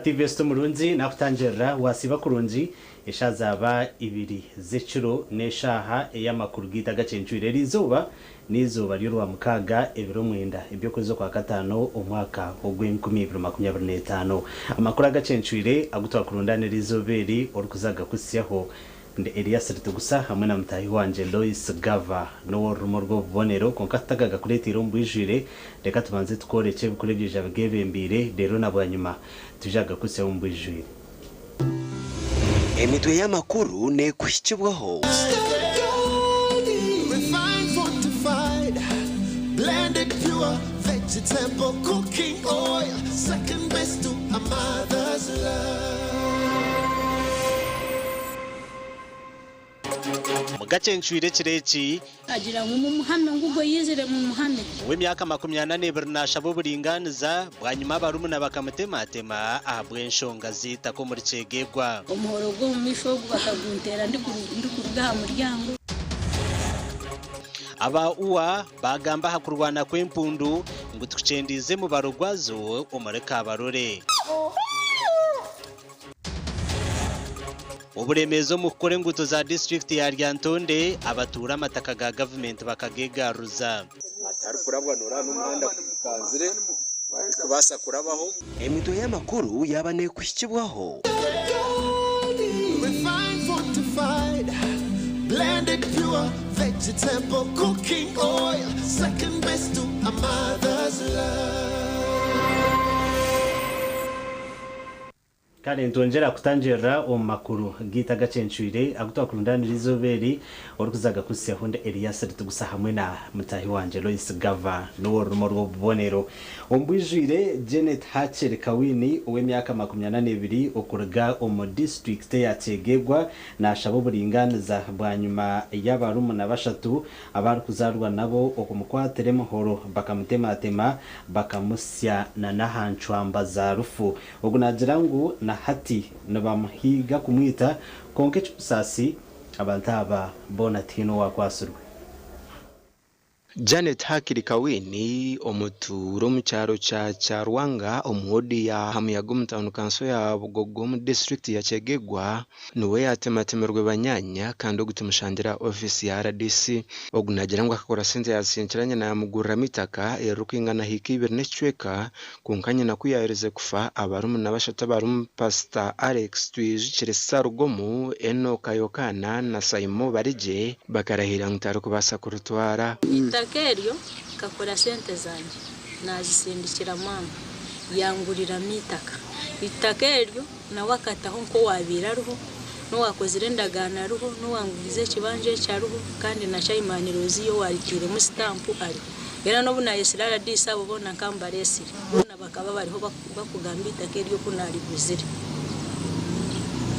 TV Esto Murunzi nakutangira wasiba kurunzi eshazaba ibiri zeciro neshaha eyamakuru gita gacencwire rizuba nizuba ry'urwa mukaga ebiro mwenda ibyo kuzo kwa katano umwaka ogw'2025 amakuru agacencwire agutwa kurundane rizoberi orukuzaga kusyaho nde Elias Ritugusa hamwe na mutahi wanje Lois Gava no rumo rwo bonero konkatagaga kuretira umbwijire reka tubanze tukoreke bukurebye bwebembire rero nabanyuma tujaga kusya umbwijire emitwe y'amakuru ne kwikibwaho refined fortified blended pure vegetable cooking oil second best to a mother's love. Mugacencwire kireki agira mu muhame ngugo yizire mu muhame w'imyaka 24 nasha buringaniza bwanyuma barumuna bakamutematema ahabwenshonga zita ko muri cegegwa umuhoro gwo mu mishogo bakaguntera ndi kuruga muryango aba uwa bagamba hakurwana kw'impundu ngo tucendize mu barugwazo umureka barore uburemezo mukore nguto za district ya Ryantonde abatura amataka ga government bakagegaruza atari kurabonora n'umuhanda kukanzire kubasa kurabaho emitwe y'amakuru yabane kwikibwaho Refined fortified blended pure vegetable cooking oil second best to a mother's love. Kale ntongera kutangira omakuru gita gacencwire agutwa kurundana rizoberi orukuzaga kusya honde Elias Ritugusa hamwe na mutahi wanje Lois Gava no rumo rwo bonero ombwijire Janet Hatcher Kawini ow'emyaka 82 okuruga omu district ya Tegegwa na shabo buringaniza bwanyuma y'abarumuna bashatu abari kuzarwa nabo okumukwatere muhoro bakamutematema bakamusya na nahancwamba za rufu ogunagira ngo na hati nabamuhiga kumwita konke cyusasi abantaba bonatino wakwasurwe Janet Hakiri Kawini omuturo mu cyaro cya Cyarwanga omwodi ya Hamuyago mutano kanso ya Bugogo mu district ya Chegegwa nuwe yatematemerwe banyanya kandi ogutimushandira office ya RDC ogunagira ngo akakora sente yasinchiranye na mugurira mitaka erukingana hiki birnechweka kunkanye na kuyareze kufa abarumu nabashata barumu Pastor Alex Twijikire Sarugomu Enoka Yokana na Saimo Barije bakarahira ngitaro kubasa kurutwara itakeryo kakora sente zanje nazisindikira mama yangurira mitaka itakeryo na wakataho nko wabira ruho no wakozire ndagana ruho no wangurize kibanje cya ruho kandi na chayimaniro yo waritire mu stamp ari era no buna Yesirara disabo bona kambaresi bona bakaba bariho bakugamba itakeryo kunari guzire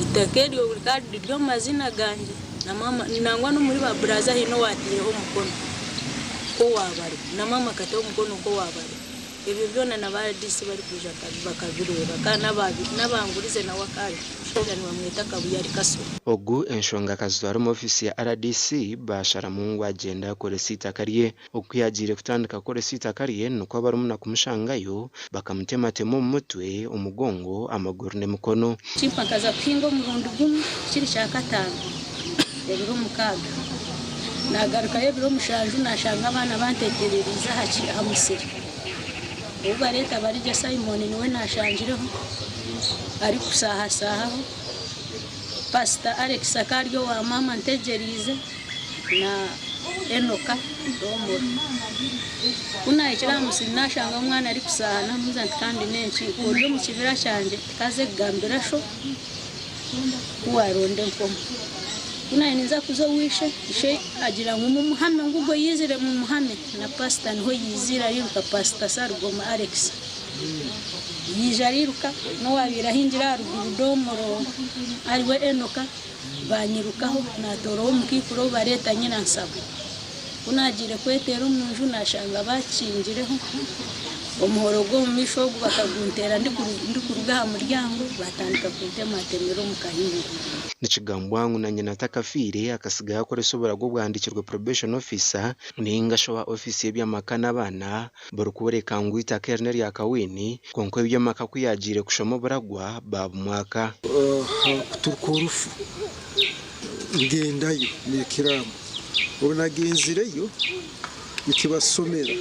itakeryo kandi ryo mazina ganje na mama nangwa no muri ba braza hino watireho mukono ko wabari na mama kataho mukono ko wabari ibyo byona nabadisi bari kuja bakabireba kana babi nabangurize na wakari shoga ni bamwita kabuyari kaso ogu enshonga kazwara mu office ya RDC bashara mungu agenda kore sita kariye okuyagire kutandika kore sita kariye nuko abarumuna kumushangayo bakamutematemo mu mutwe umugongo amaguru ne mukono chipa kaza pingo murundo gumu kiri cya katano ebiro mukaga nagaruka ebiro mushanju nashanga abana bantekerereza haci amusiri uba leta barije Simon niwe nashanjireho ari kusaha Pastor Alex Akaryo wa mama ntegerize na Enoka Domoro kuna ikira musiri nashanga umwana ari kusahana muzanti kandi nenshi uryo mu kibira cyanje kaze gambira sho kuwaronde nkomo kuna iniza kuzo wishe ishe agira mu muhame ngugo yizire mu muhame na Pastor niho yizira yiruka Pastor Sarugoma Alex yijariruka no wabira hinjira ruguru Domoro ariwe Enoka banyirukaho na toro mukikuro bareta nyina nsabo kunagire kwetera umunju nashanga bakingireho umuhoro gwo mu misho bakaguntera ndi kuruga mu muryango batandika kuntematemero mu kahingo Nichigambwangu na nyina takafire akasigaye akora isobora gwo bwandikirwe probation officer ninga showa office y'ebyamakana abana barukubereka ngwita kernel ya kawini konko ebyamaka kuyagire kushoma buragwa babumwaka kuturukurufu ngendayo nekiramu unagenzireyo ikibasomera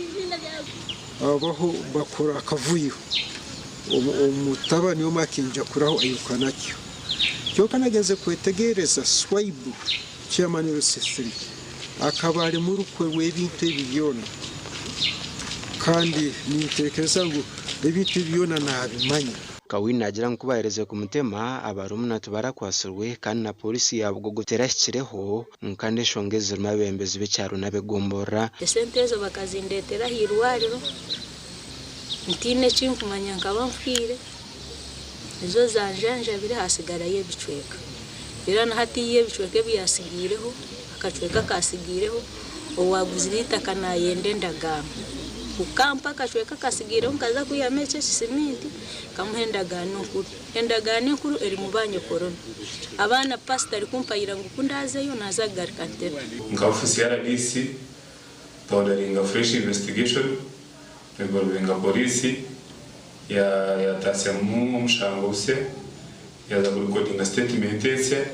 abaho bakora akavuyo umutabani wo makinja kuraho ayuka nacyo cyo kanageze kwetegereza swipe chairman RC3 akabari muri kwe webintu biyona kandi nitekereza ngo ebintu biyona nabimanya Kawini agira nkubahereze ku mutema abarumuna tubara kwasurwe kandi na polisi yabwo guterashyireho nkande shongeze mabembezi b'icyaro nabegombora esentezo bakazindetera hirwariro ntine cinkumanya nkabamfire izo zanjanja biri hasigara yebicweka birana hati yebicweke byasigireho akacweka kasigireho owaguzirita kana yende ndagama ukampa kachweka kasigireho kaza kuyameche simiti kamuhendagano kuru endagano kuru eri mubanye korona abana pastor kumpayira ngukundaze yo nazagara kantera ngafusi ya RDC tawdaringa fresh investigation involving polisi ya tasyamu mshango use ya za recording statement ese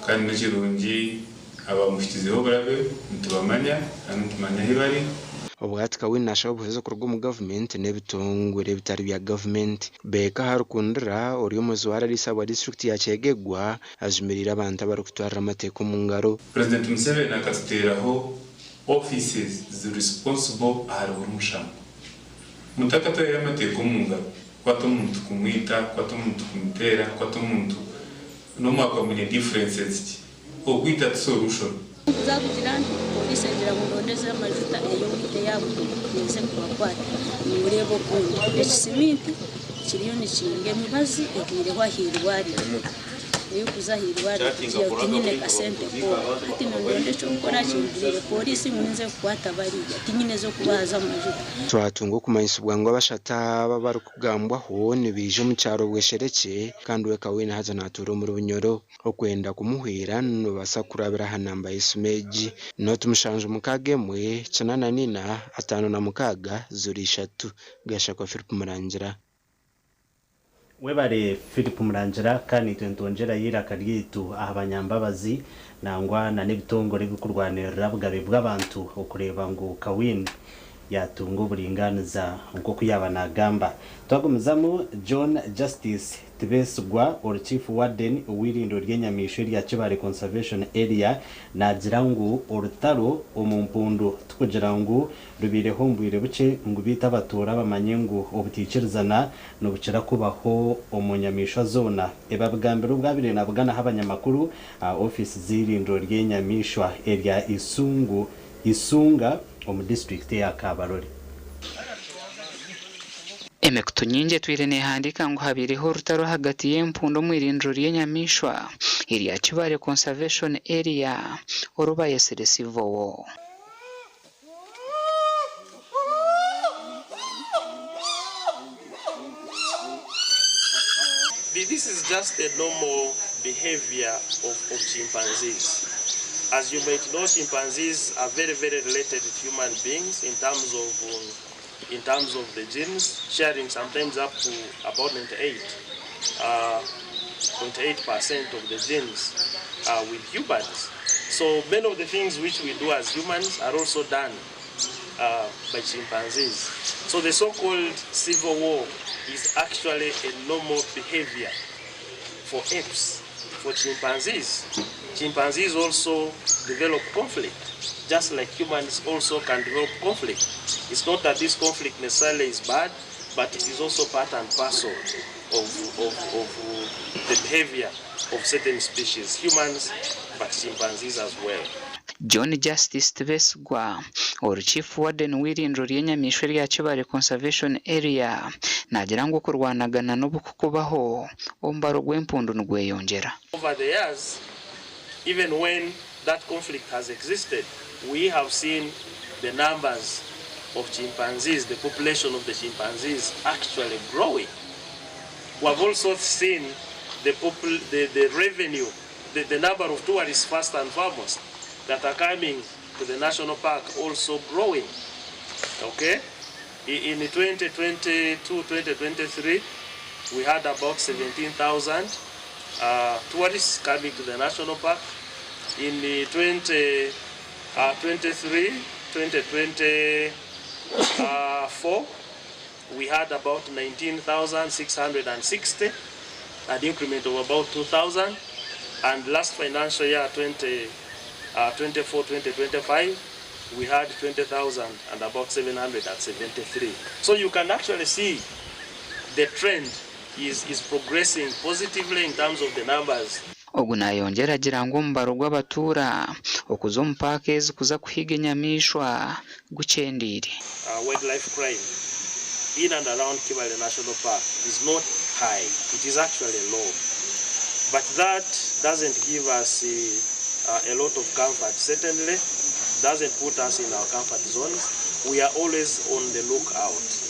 kandi n'ikirungi abamushyizeho barabe ntubamanya kandi tumanya hibari obwati Kawini nashoboze kurwa mu government nebitongore bitari bya government beka harukundira uri umuzi wa RDC wa district ya Kyegegwa ajumirira abantu abarukutwara amateko mu ngaro President Museveni akateraho offices responsible aharumusha mutakata y'amateko mu ngaro kwato umuntu kumwita kwato umuntu kumutera kwato umuntu no makomune differences okwita solution zakugirana polisi ngira ngondeze amajuta eyo bite yabo nze kubakwata murebo ko ekisimiti kiriyo nikinge mibazi egire wahirwari eyo kuzahirwari kiyo tinyine kasente ko ati nondonde cyo gukora kingire polisi munze kwata bari tinyine zo kubaza amajuta twatungo kumanyisubwa ngo abashata baba kugambwaho nibije mu cyaro bweshereke kandi we Kawini haza naturo muri bunyoro okwenda kumuhwira no basakurabira hanamba Ismeji no tumushanje mukagemwe canana nina 5 zuri 3 gashaka Philip Murangira webare Philip Murangira kandi twentongera yira karyitu abanyambabazi nangwa na nebitongore bikurwanira bugabe bw'abantu okureba ngo Kawini yatunga uburinganiza uko kuyabana gamba twagumuzamo John Justice Tibesugwa or Chief Warden wirindo ry'enyamisho rya Kibale Conservation Area nagira ngo urutaro omumpundu tukugira ngo rubire hombwire buce ngo bita batora bamanye ngo obutikirizana no bucira kubaho omunyamisho zona ebabwambere ubwabire nabugana habanyamakuru office zirindo ry'enyamisho area Isunga omu district ya Kabarore Emekutu nyingi twirene handika ngo habireho rutaro hagati y'empundo mwirindiro ry'enyamishwa iri ya Kibale Conservation Area orubaye seresivowo This is just a normal behavior of chimpanzees. As you might know, chimpanzees are very, very related to human beings in terms of the genes, sharing sometimes up to about 98% of the genes with humans. So many of the things which we do as humans are also done by chimpanzees. So the so-called civil war is actually a normal behavior for apes. For chimpanzees, chimpanzees also develop conflict, just like humans also can develop conflict. It's not that this conflict necessarily is bad, but it is also part and parcel of the behavior of certain species, humans, but chimpanzees as well. John Justice Tibesugwa or Chief Warden w'irindiro ry'enyamishwe rya Kibale Conservation Area nagira ngo kurwanagana no bukubaho ombaro gw'empundu n'gweyongera. Over the years, even when that conflict has existed, we have seen the numbers of chimpanzees, the population of the chimpanzees actually growing. We have also seen the revenue, the number of tourists first and foremost that are coming to the national park also growing. Okay, in 2022-2023, we had about 17,000 tourists coming to the national park. In the 2023-2024, we had about 19,660, an increment of about 2,000. And last financial year, 2024-2025, we had 20,000 and about 773. So you can actually see the trend is progressing positively in terms of the numbers. Ogunayongera agira ngo mbaro gw'abatura okuza mu park kuza kuhiga enyamishwa gucendire. Wildlife crime in and around Kibale National Park is not high, it is actually low. But that doesn't give us a lot of comfort. Certainly doesn't put us in our comfort zones. We are always on the lookout.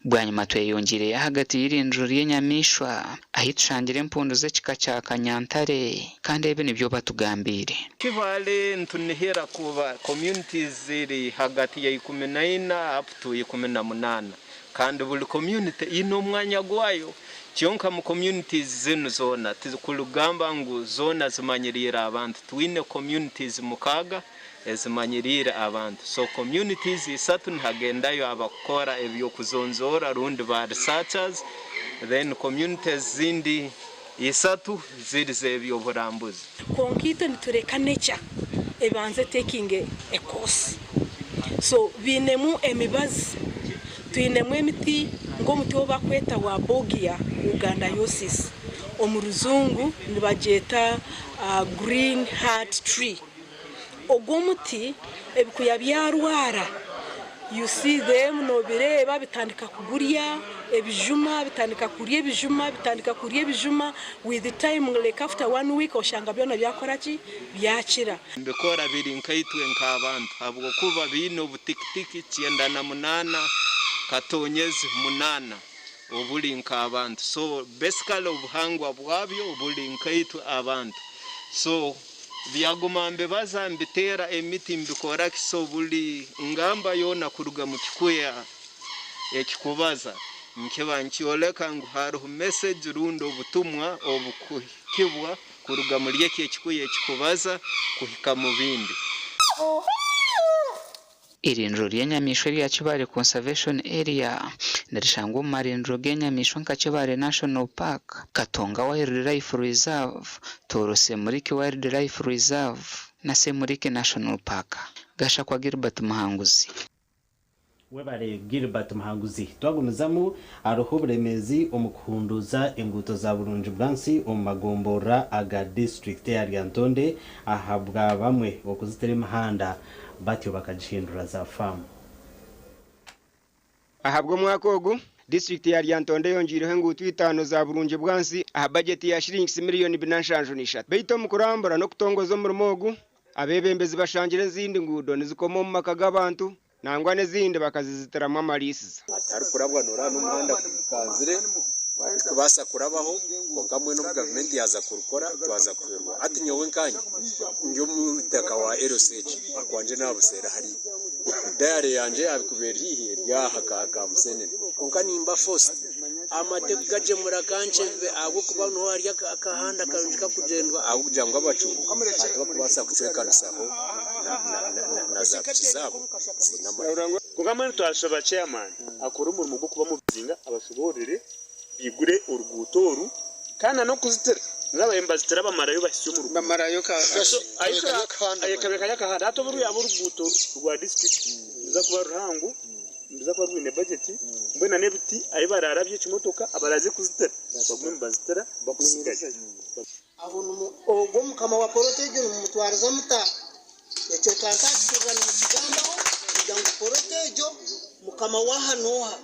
Bwanyuma tweyongere hagati y'irindiro ry'enyamishwa ahitshangire empundu z'ekika kya Kanyantare kandi ebe nibyo batugambire. Kibale ntunihera kuba communities ziri hagati ya 14 up to 18 kandi buli community ino mwanya gwayo kyonka mu communities zino zona tizikulugamba ngu zona zimanyirira abantu twine communities mukaga ezimanyirira abantu so communities isatu nhagendayo abakora ebyo kuzonzora rundi ba researchers then communities zindi isatu zirize ebyo burambuzi konkito nitureka nature ebanze taking a course so binemu emibazi twinemu emiti ngo muti bakweta wa bogia ugandayosis omuruzungu nibageta green heart tree ogomuti ebikuya byarwara you see them no bireba bitandika kugurya ebijuma bitandika kuriye ebijuma bitandika kuriye ebijuma with the time like after 1 week oshanga byona byakoraki byakira mbikora biri nkaitwe nk'abantu abwo kuba bino butikitiki 98 katonyezi 8 obuli nk'abantu so basically obuhangwa bwabyo obuli nkaitwe abantu so byagumambe bazambitera emiti mbikora kiso buli ngamba yona kuruga mu kikuya ekikubaza nkeba nkioleka ngo hariho message rundo obutumwa obukukibwa kuruga muri ekikuya ekikubaza kuhika mu bindi. Irindiro ry'enyamishwa rya Kibale Conservation Area nirishangwa mu marindiro g'enyamishwa nka Kibale National Park, Katonga Wildlife Reserve, Toro Semuriki Wildlife Reserve na Semuriki National Park. Gasha kwa Gilbert Muhanguzi. Webale Gilbert Muhanguzi twagunuzamu aroho buremezi omukunduza enguto za Burunji Bransi omumagombora aga district ya Lyantonde ahabwa bamwe okuzitera imahanda batyo bakagihindura za farm. Ahabwo mwaka ogu district ya Lyantonde yongireho enguto 5 za Burunji Bransi aha budget ya shillings million 7 beito mukurambura no kutongoza umurimo ogu abebembezi bashangire zindi ngudo nizikomo mu maka g'abantu nangwa nezindi bakaziziteramo amarisiza atari kurabwanura n'umuhanda kukanzire kubasa kurabaho konkamwe no government yaza kurukora twaza kwerwa ati nyowe nkanye njyo mutaka wa LCH akwanje nabusera hari diary yanje abikuberihe ryahakaka musenene konka nimba first amateka gaje murakanje abo kubano hari akahanda karunjika kugendwa abo kujangwa abacu ataba kubasa kucwekana saho na zabo zinamara kugamana twashoba chairman akora umurimo gwo kuba mubizinga abashoborere bigure urugutoru kana no kuzitera n'abayembazitera bamarayo basyo mu bamarayo ka ayekabeka yakahanda atoburu yabo uruguto rwa district biza kuba ruhangu biza kuba rwine budget mbona nebiti ayibararabye kimotoka abaraze kuzitera bagumye mbazitera bakusigaye aho ogwo mukama wa protege mu mutwariza muta ecyo kantakirwa mu kigambaho kugira protege mukama wa hanoha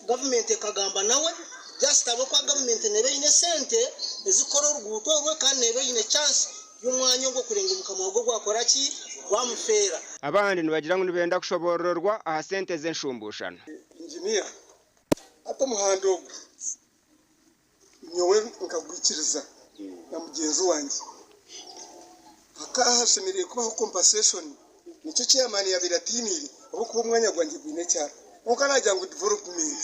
government kagamba nawe just abo kwa government nebe ine sente ezikora uruguto rwe kandi nebe ine chance y'umwanya ngo kurenga mukama wago gwakora ki wamufera abandi nibagira ngo nibenda kushobororwa aha sente z'enshumbushano engineer ata muhando nyowe nkagwikiriza na mugenzi wanjye akahashemereye kubaho compensation nicyo chairman ya biratiniri abo kuba umwanya gwanjye gwine cyara nkuko najya ngo development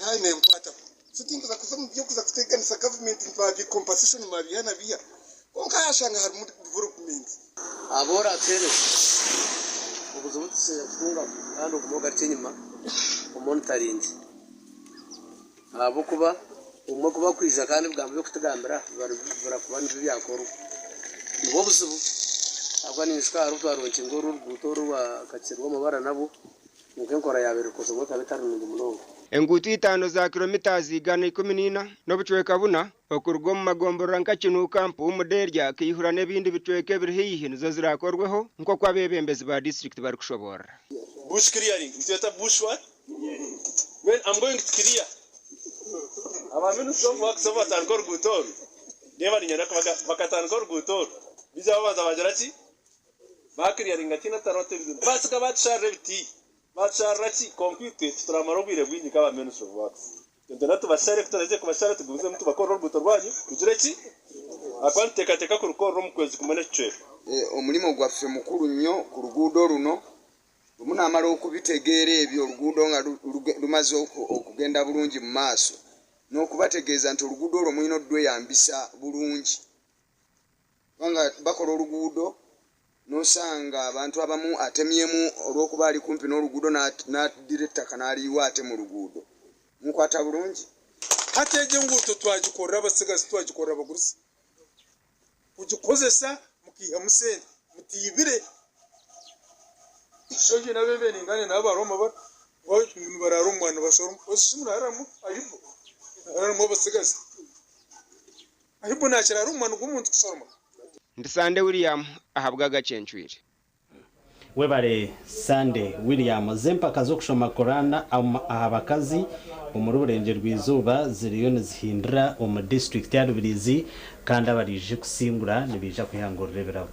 hayi ne mpata sitinga za kuza byo kuza kuteganisa government mvavi compensation mabihana biya nkuko hashanga hari mu development abora tere ubuzo butse funga kandi umuga cy'inyuma umonitoring abo kuba umwe kuba kwiza kandi bwambe kutugambira barakuba n'ibyakoro nibo buzubu abwa ni ishwaro twaronke ngoro ruguto ruba kacirwa mabara nabo nuko nkora yabere kozo ngo tabitari mu murongo engutu 5 za kilometers igana 14 no bucweka buna okurwo mu magomboro nkakinu kampu umuderya kiyihura n'ebindi bicweke biri hihi nizo zirakorweho nko kwa bebembezi ba district bari kushobora bush clearing it's a bush what when I'm going to clear abamenu so works over tankor gutor deba ninyara bakatankor gutor bizabaza bajarati bakiriyaringa tina tarote basika batshareti batsharati computer turamarobire bwinyi kaba menus of works ndanato basare kutareze kubashara tuguze mtu bakoro rubuto rwanyu kujureki akwante kateka ku rukoro mukwezi kumene cyo omulimo gwaffe mukuru nnyo ku ruguudo runo munamala okubitegeera ebyo ruguudo nga lumaze okugenda bulungi mu maaso n'okubategeeza nti oluguudo olwo mulina oddweyambisa bulungi kubanga bakola oluguudo nosanga abantu abamu atemyemu olw'okuba ali kumpi n'oluguudo n'addira ettaka n'aliyiwa ate mu luguudo mukwata bulungi ate enguudo twagikorera abasigazi twagikorera abagurusi kugikozesa mukiha musente mutiyibire shoje nabebe ningane n'abaroma barara umwana bashora osumura haramu ayibo haramu abasigazi ayibo nakira ari umwana g'umuntu kusoroma Ndisande William ahabwa gacenchwire webare Sande William zempaka zo kushoma Korana abakazi umururenge rw'izuba ziriyo nizihindura mu district ya Rubirizi kandi abarije kusingura nibija kwihangurira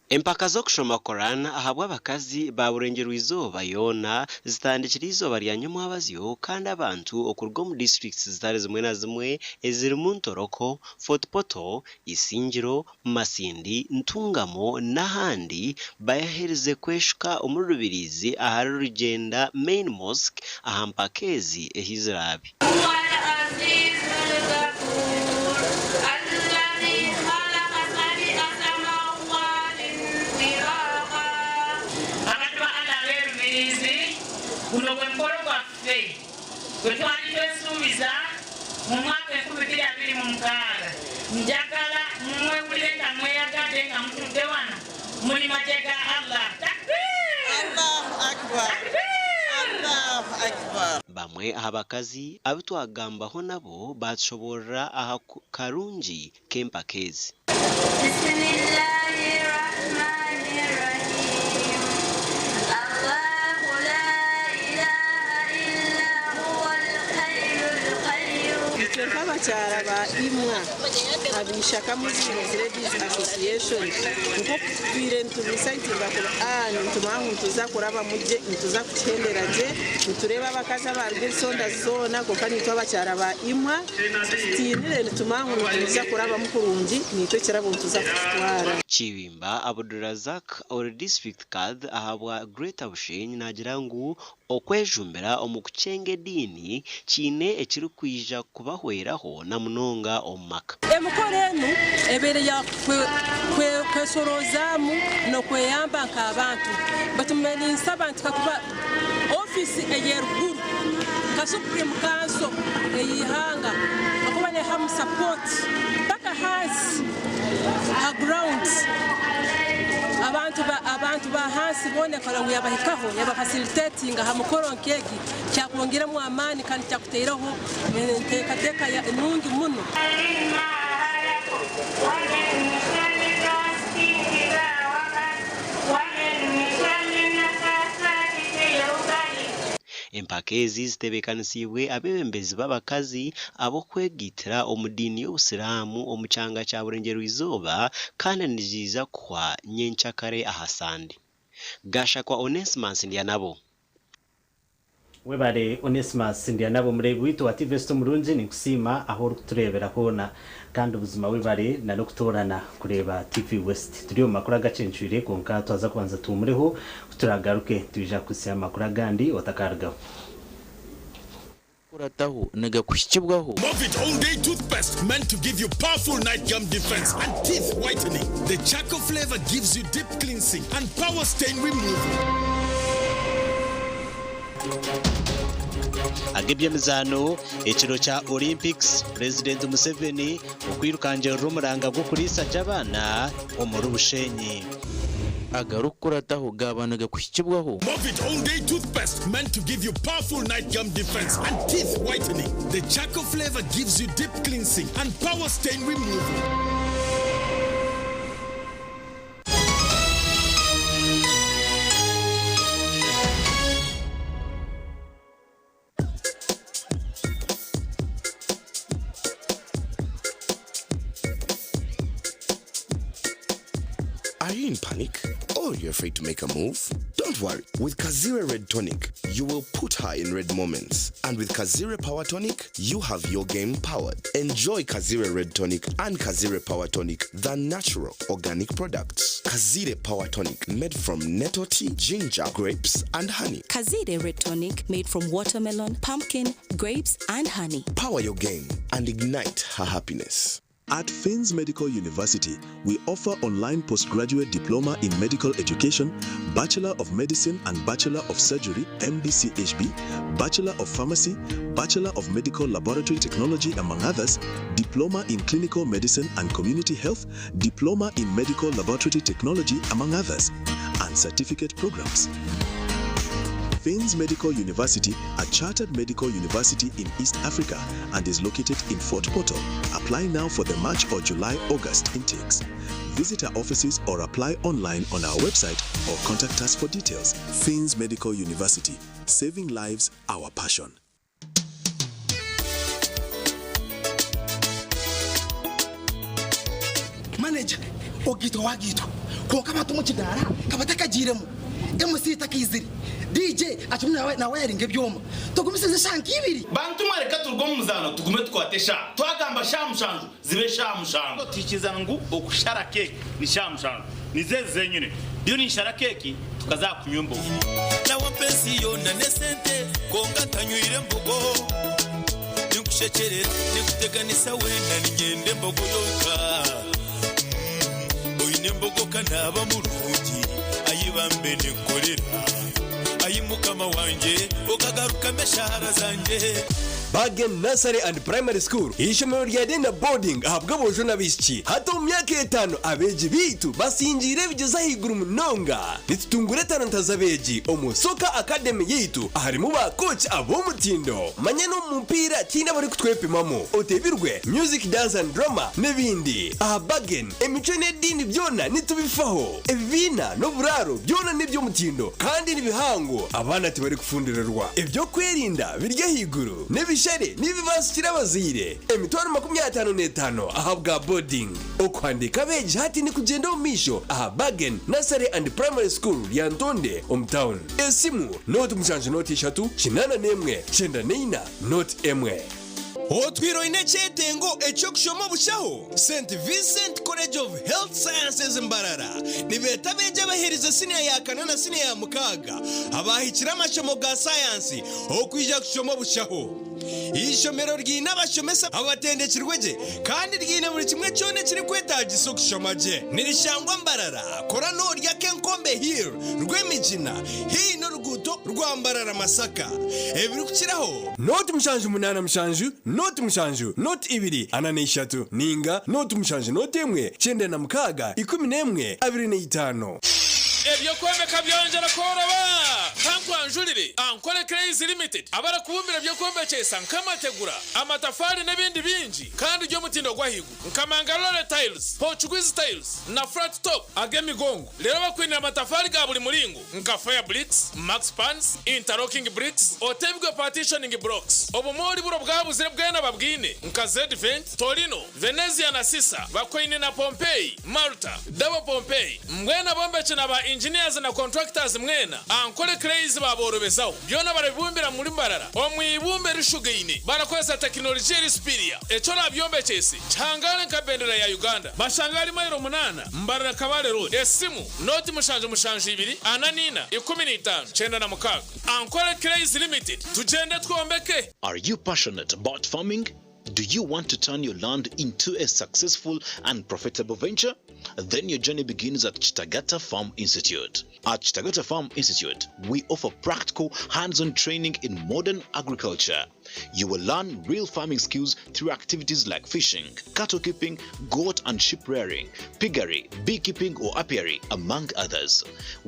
Empaka zo kushoma Korana ahabwa abakazi ba burengero izuba yona zitandikira izuba rya nyuma abazyo kandi abantu okurwo mu districts zitari zimwe na zimwe eziri mu Ntoroko, Fort Poto, Isingiro, Masindi, Ntungamo n'ahandi bayahereze kweshuka umuri Rubirizi ahari Rugenda Main Mosque ahampakezi ehizrabi Kwetuanitoesubiza mu mwaka 2026 njagala mwe kulenga mweyagade nga mutudde wano muli mateka Allah takbir Allahu akbar Allahu akbar bamwe abakazi abitwagambaho nabo bashobora aha karungi kempakezi abakyala ba imwa abishaka Muslims Ladies Association nko twire ntubisaitinga Qur'an ntumangu tuza kuraba mujje ntuza kuchendera je ntureba abakaza barge sonda zona ko kandi twabakyala ba imwa tinire ntumangu tuza kuraba mukurungi nitwe kirabo tuza kutwara Chibimba Abdurazak or district card ahabwa Greater Bushenyi nagira ngo okwejumbera omukucenge dini kine ekiri kwija kubahweraho na munonga omaka emukorenu ebere ya kwesorozamu no kweyamba nk'abantu batumenyesa abantu kakuba office eyeruguru ka Supreme Council eyihanga akuba ne ham support baka hansi ha ground abantu ba hansi bone kora ngo yabahikaho yabafacilitating ha mukoro nkegi cyakwongera mu amani kandi cyakuteiraho teka ya nungi muno empaka ezi zitebekanisiibwe abebembezi b'abakazi abo kwegitira omudiini y'obusiraamu omu kyanga kya Burengero Izooba kandi niziza kwa nyenkyakare aha Sande. Gashakwa Onesimus Ndyanabo. Webare Onesimus Ndyanabo murebi witu wa TV Sto Murungi ni kusima aho turebera hona kandi ubuzima webare na no kutorana kureba TV West. Turiyo makuru agacencwire konka twaza kubanza tumureho turagaruke tubija kusiya makuru agandi otakargaho. Movit All Day Toothpaste meant to give you powerful night gum defense and teeth whitening. The charcoal flavor gives you deep cleansing and power stain removal. Agibye mizano ekiro cha Olympics President Museveni okwirukanje rumuranga gwo kurisa jabana omuru bushenyi. Agarukurataho gabanaga kushikibwaho. Movit All Day Toothpaste meant to give you powerful night gum defense and teeth whitening. The charcoal flavor gives you deep cleansing and power stain removal. Are you in panic? Or you're afraid to make a move? Don't worry. With Kazire Red Tonic, you will put her in red moments. And with Kazire Power Tonic, you have your game powered. Enjoy Kazire Red Tonic and Kazire Power Tonic, the natural organic products. Kazire Power Tonic, made from nettle tea, ginger, grapes, and honey. Kazire Red Tonic, made from watermelon, pumpkin, grapes, and honey. Power your game and ignite her happiness. At Fins Medical University, we offer online postgraduate diploma in medical education, Bachelor of Medicine and Bachelor of Surgery, MBCHB, Bachelor of Pharmacy, Bachelor of Medical Laboratory Technology, among others, Diploma in Clinical Medicine and Community Health, Diploma in Medical Laboratory Technology, among others, and certificate programs. Fins Medical University, a chartered medical university in East Africa and is located in Fort Portal. Apply now for the March or July-August intakes. Visit our offices or apply online on our website or contact us for details. Fins Medical University, saving lives, our passion. Manager, Ogito Wagito, Kokamato Mochidara, Kabataka Jiremu, MC Takiziri. DJ atumna na wearing ebyoma tugumisize shanki ibiri bantu mareka turgomuzano tugume twatesha twagamba shamushanju zibe shamushanju tikizana ngu okushara keke ni shamushanju nizeze zenyine dio ni shara keke tukaza kunyumba na wapenzi yona nesente konga tanyuire mbogo nikushecherera nikuteganisa wenda ningende mbogo yoka oyine mbogo kanaba murugi ayibambe nekorera ayimukama wanje okagaruka meshara zanje Bagen Nursery and Primary School ishomero ryadenda boarding ahabwa bojo nabishiki hato mu myaka 5 abeji bitu basinjire bigeza higuru munonga nitutungure talanta zabeji omusoka academy yitu harimo ba coach abo mutindo manye no mupira kina bari kutwepimamo otebirwe music dance and drama nebindi Bagen emico n'edini byona nitubifaho evina no buraro byona nibyo mutindo kandi nibihango abana tibari kufundirerwa ibyo kwerinda birya higuru Share nibibasukira bazire emitwaro 55 ahabwa boarding okwandika beje hati ni kugenda omisho Bagen Nursery and Primary School yantonde hometown esimu note mushanje note 3 kinana nemwe cyenda neina note emwe Otwiro inechetengo echo kushomo bushaho St Vincent College of Health Sciences Mbarara nibeta beje baheriza senior ya kanana senior ya mukaga abahikira amashomo ga science okwija kushomo bushaho ishomero ryina bashomesa abatendekirweje kandi ryine muri kimwe cyone kiri kwetagiso kushomaje nirishangwa Mbarara kora no rya Kenkombe Hill rwemijina hino ruguto rwambarara Masaka ebiri kukiraho note mushanju munana mushanju note mushanju note ibiri anane 3 ninga note mushanju note emwe cyenda na mukaga 11 25 ebyo kwemeka byongera koroba twanjurire Ankole Crazy Limited abara kubumbira byo kombekesa nkamategura amatafari n'ibindi bingi kandi ryo mutindo gwahigu nkamangalore tiles Portuguese tiles na flat top agemigongo rero bakwinira amatafari ga buri muringo nka fire bricks max pans interlocking bricks otebwe partitioning blocks obumori buro bwabuzire bwena babwine nka Z-Vent Torino Venezia na Sisa bakwine na Pompeii Malta Double Pompeii mwena bombeche na ba engineers na contractors mwena Ankole Crazy baborobezaho byona barabibumbira muri mbarara omwibumbe rishugeine barakoza technology rispiria eco nabyombecyese cyangane nka bendera ya Uganda bashangari mayiro 8 mbarara kabale road esimu noti mushanje 2 ananina 15 chenda na mukaga Ankole Crazy Limited tugende twombeke. Are you passionate about farming? Do you want to turn your land into a successful and profitable venture? Then your journey begins at Chitagata Farm Institute. At Chitagata Farm Institute, we offer practical, hands-on training in modern agriculture. You will learn real farming skills through activities like fishing, cattle keeping, goat and sheep rearing, piggery, beekeeping or apiary, among others.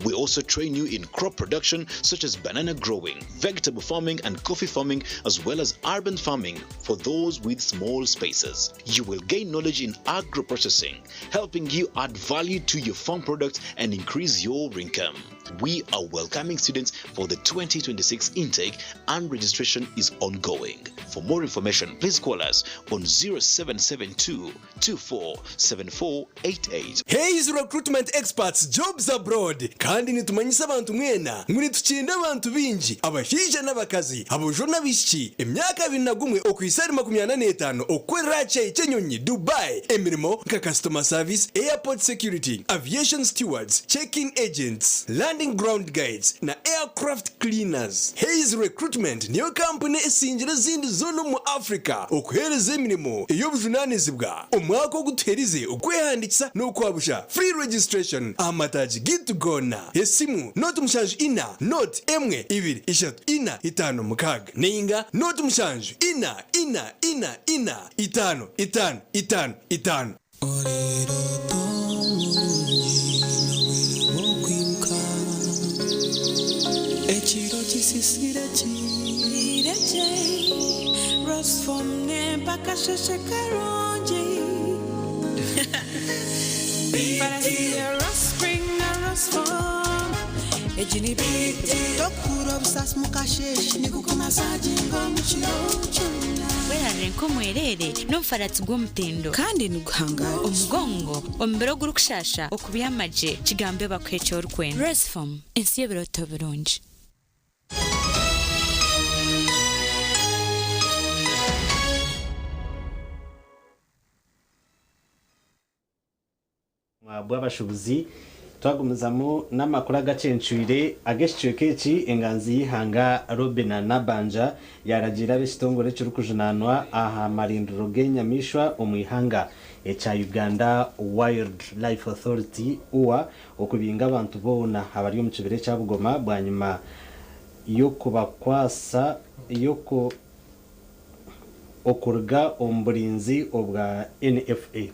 We also train you in crop production such as banana growing, vegetable farming and coffee farming, as well as urban farming for those with small spaces. You will gain knowledge in agro-processing, helping you add value to your farm products and increase your income. We are welcoming students for the 2026 intake and registration is ongoing. For more information, please call us on 0772 247488. Hayes Recruitment Experts Jobs Abroad kandi nitumanyisa abantu mwena muri tukinda abantu bingi abashije n'abakazi abojona bishiki emyaka 21 okwisari 25 okwera cyenyonyi Dubai emirimo nka customer service, airport security, aviation stewards, check-in agents, landing ground guides na aircraft cleaners. Hayes Recruitment niyo company esinjira zindi zono mu Africa okuhereza emirimo ey'obujunanizibwa omwaka oguterize okwehandikisa n'okwabusha free registration amataji gitu gona esimu not mushanju ina not emwe ibiri ishatu ina itano mukaga ninga not mushanju ina itano Echiro chisisire chireche Rose from Nempaka Shekaronji Parasia Rose Spring na Rose Farm Ejini Biti Dokuro Busas Mukashesh Nikukuma Sajingo Muchirochuna Werarenko mwerere n'umfaratsi gw'omutendo kandi nuguhanga omugongo ombero gurukushasha okubiyamaje kigambe bakwecho orukwen Resform ensi y'ebiroto birungi. Bw'abashubuzi twagumuzamo n'amakuru agacencuire ageshiciwe keci enganzi yihanga Robina Nabanja yaragira bishitongore cy'urukujunanwa aha marindiro genyamishwa omwihanga echa Uganda Wildlife Authority uwa okubinga abantu bona abari mu kibere cya Bugoma bwanyuma yo kubakwasa yoko okurga omburinzi obwa NFA.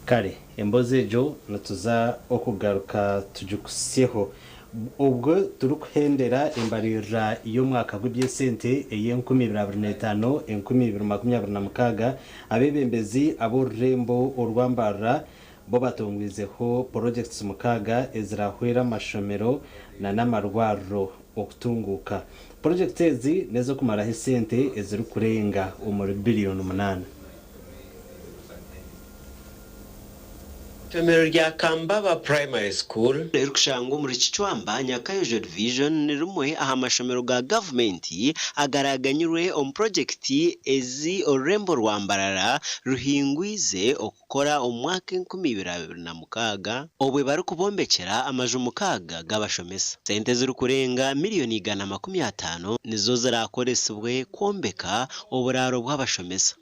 Kare emboze jo natuza okugaruka tujukuseho ubwo turukuhendera imbarira iyo mwaka gw'ibyesente eye 2025 2026 abebembezi abo rembo urwambara bo batongwizeho projects mukaga ezirahwera mashomero na namarwaro okutunguka project ezi nezo kumara hisente ezirukurenga umuri billion 8. Femero rya Kambaba Primary School Rukushango muri Kichwamba Nyakayojo Division ni rumwe aha amashomero ga government agaraganyirwe on project ezi orembo rwambarara ruhingwize okukora omwaka 2026 obwe bari kubombekera amaju mukaga gabashomesa sente ziri kurenga miliyoni 150 nizo zirakoresebwe kwombeka oburaro bw'abashomesa.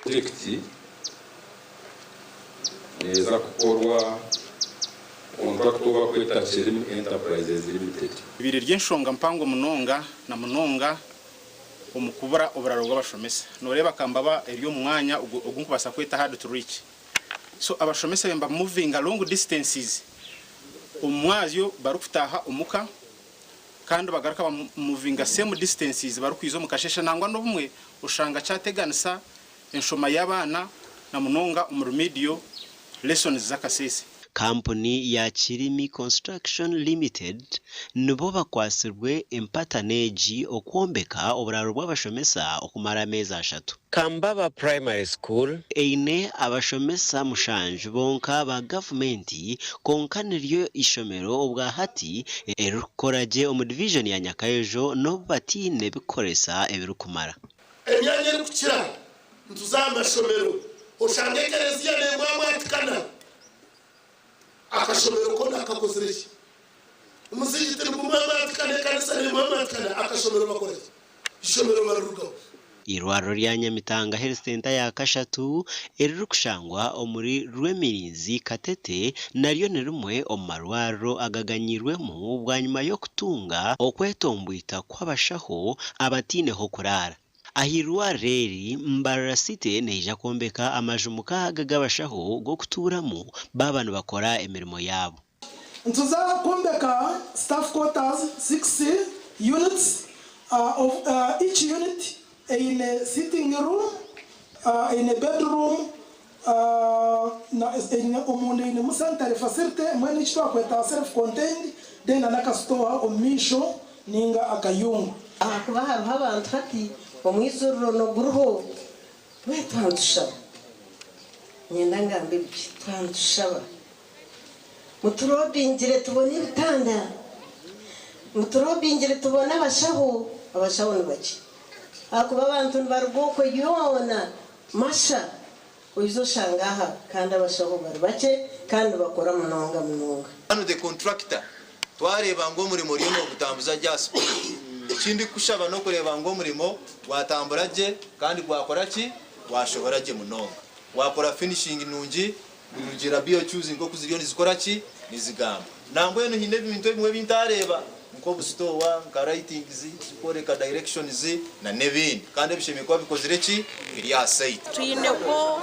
Projekti neza kukorwa contract over kweta Chirim Enterprises Limited. Ibiri ry'enshonga mpango munonga na munonga omukubura oburaro bw'abashomesa noreba Kambaba eriyo mwanya ogunkubasa kweta hard to reach, so abashomesa bemba moving along distances omwazyo barukutaha omuka kandi bagaraka moving same distances barukwizo mukashesha nangwa no bumwe ushanga cyateganisa enshoma y'abana na munonga umurmedio lessons zakasese. Company ya Chirimi Construction Limited nibo bakwasirwe empatanage okwombeka oburaro bw'abashomesa okumara amezi 3. Kambaba Primary School eine abashomesa mushanju bonka ba government konkaniryo ishomero obwa hati erukoraje omu division ya Nyakayojo no batine bikoresa ebirukumara emyanya eri kukira ntuzamashomero oshangekerezya nemwa atikana akashomero kona akakozereki umuzigite ngumama atikana kanisa nemwa atikana akashomero bakoreki ishomero barurugaho. Irwaro rya Nyamitanga Health Center ya Kashatu erirukushangwa omuri Rwemirinzi Katete naryo ni rumwe omarwaro agaganyirwemo bwanyuma yo kutunga okwetombwita kw'abashaho abatineho kurara. Ahirwa reri Mbarara City neja kombeka amaju mukaga gabashaho go kuturamo babana bakora emirimo yabo. Ntuza kombeka staff quarters 6 units of each unit in a sitting room, in a bedroom, in a sanitary facility when each talk with self-contained, then anaka store omisho ninga akayungu. Kubaha abantu hati omwisoro no guruho wetandusha nyenda ngambe bitandusha muturobingire tubone ibitanda muturobingire tubone abashaho ni baki akuba abantu barugoko yona masha uizo shangaha kandi abashaho bari bake kandi bakora munonga hano the contractor twareba ngo muri murimo gutambuza jaspo ikindi kushaba no kureba ngo murimo watamburaje kandi gwakora ki washoboraje munonga wakora finishing nungi nugira bio choosing ko kuziriyo nizikora ki nizigamba nangwe no hinde bintu bimwe bintareba nko bustowa nka writings zikoreka directions na nebindi kandi bishimikwa bikozire ki iri ya site tuyine ko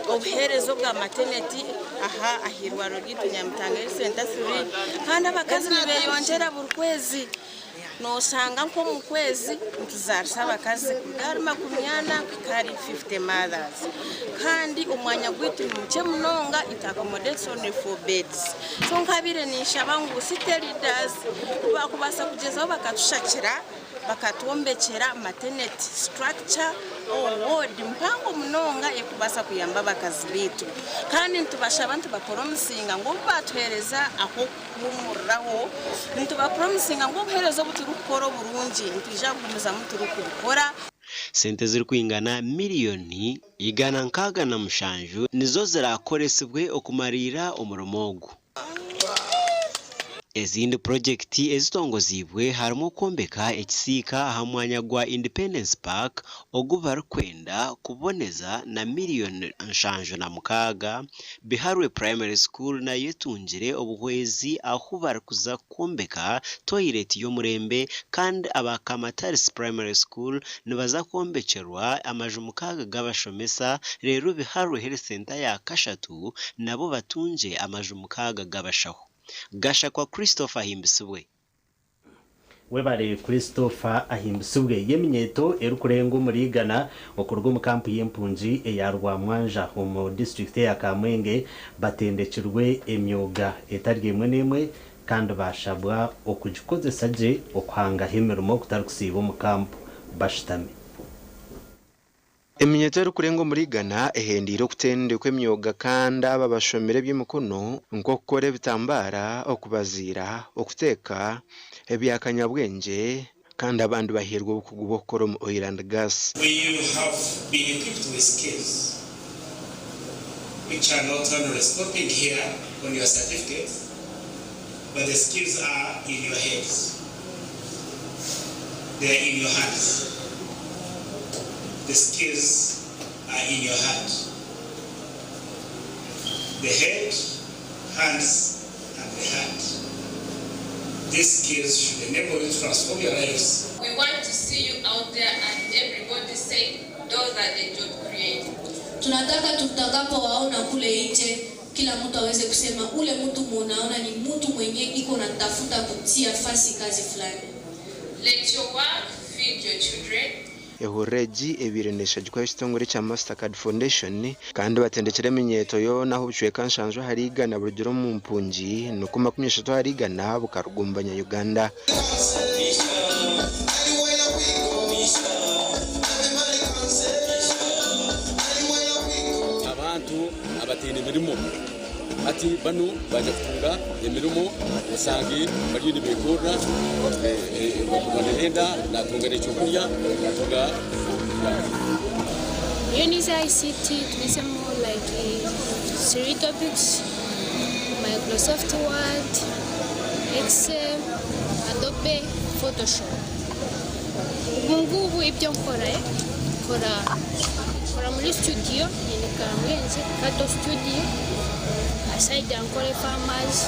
obuherezo bwa maternity aha ahirwaro ry'Itunyamitanga Center 3 kandi abakazi beyongera buri kwezi no sanga nko mu kwezi ntuzarisa abakazi kugari 80 kari 50 mothers kandi umwanya gwitu muke munonga itakomodation for beds so nkabire nishaba ngo city leaders bakubasa kugezaho bakatushakira bakatuombekera maternity structure ward mpango munonga ekubasa kuyamba bakazi bitu kandi ntubasha abantu bapromisinga ngo batwereza aho kumuraho ntubapromisinga ngo buherezo buturukoro burungi ntija gukomeza muturukubikora. Sente ziri kwingana miliyoni 160 nizo zirakoresebwe okumarira omurimogo. Ezindi projekti ezitongozibwe harimo kombeka ekisika hamwanya gwa Independence Park ogubar kwenda kuboneza na miliyoni 56 Biharwe Primary School na yetungire obuhwezi aho barkuza kombeka toilet yo murembe kandi abakamataris Primary School nibaza kombekerwa amaju mukaga gabashomesa rero Biharwe Health Center ya Kashatu nabo batunje amaju mukaga gabashaho. Gasha kwa Christopher Ahimbisubwe webare Christopher Ahimbisubwe yeminyeto erukurengo muri Ghana okurwo mu kampu y'empunji ya Rwamwanja mu district ya Kamwenge batendekirwe emyoga etargemwe nemwe kandi bashabwa okugikozesa okuhanga hemerimo kutarukusiba mu kampu bashitame Eminyeto kurengo muri Ghana ehendiro kutende kw'emyoga kanda babashomere by'umukono nko gukora bitambara okubazira okuteka ebyakanyabwenge kandi abantu bahirwa okugubokora mu oil and gas. We have been equipped with skills which are not only stopping here on your certificate, but the skills are in your heads. They are in your hands. The skills are in your heart. The head, hands, and the heart. These skills should enable you to transform your lives. We want to see you out there and everybody say those are the job creators. Tunataka tutakapowaona kule nje kila mtu aweze kusema ule mtu munaona ni mtu mwenye iko na tafuta kutia fasi kazi fulani. Let your work feed your children. Ehoreji ebirenesha gikwa kitongore cha Mastercard Foundation kandi batendekere minyeto yo naho bucweka nshanjwe hariga na burugiro mu mpunji no kuma 13 hariga na bukarugumbanya Uganda. Abantu abatene mirimo ati bano baje kutunga emirimo usangi bari ni bekora bakubanenda na tunga ne chukunya tunga Unisa ICT tulisema like 3 topics: Microsoft Word, Excel, Adobe Photoshop. Mungu ibyo kora muri studio ni kamwenze kato studio aside ankole farmers.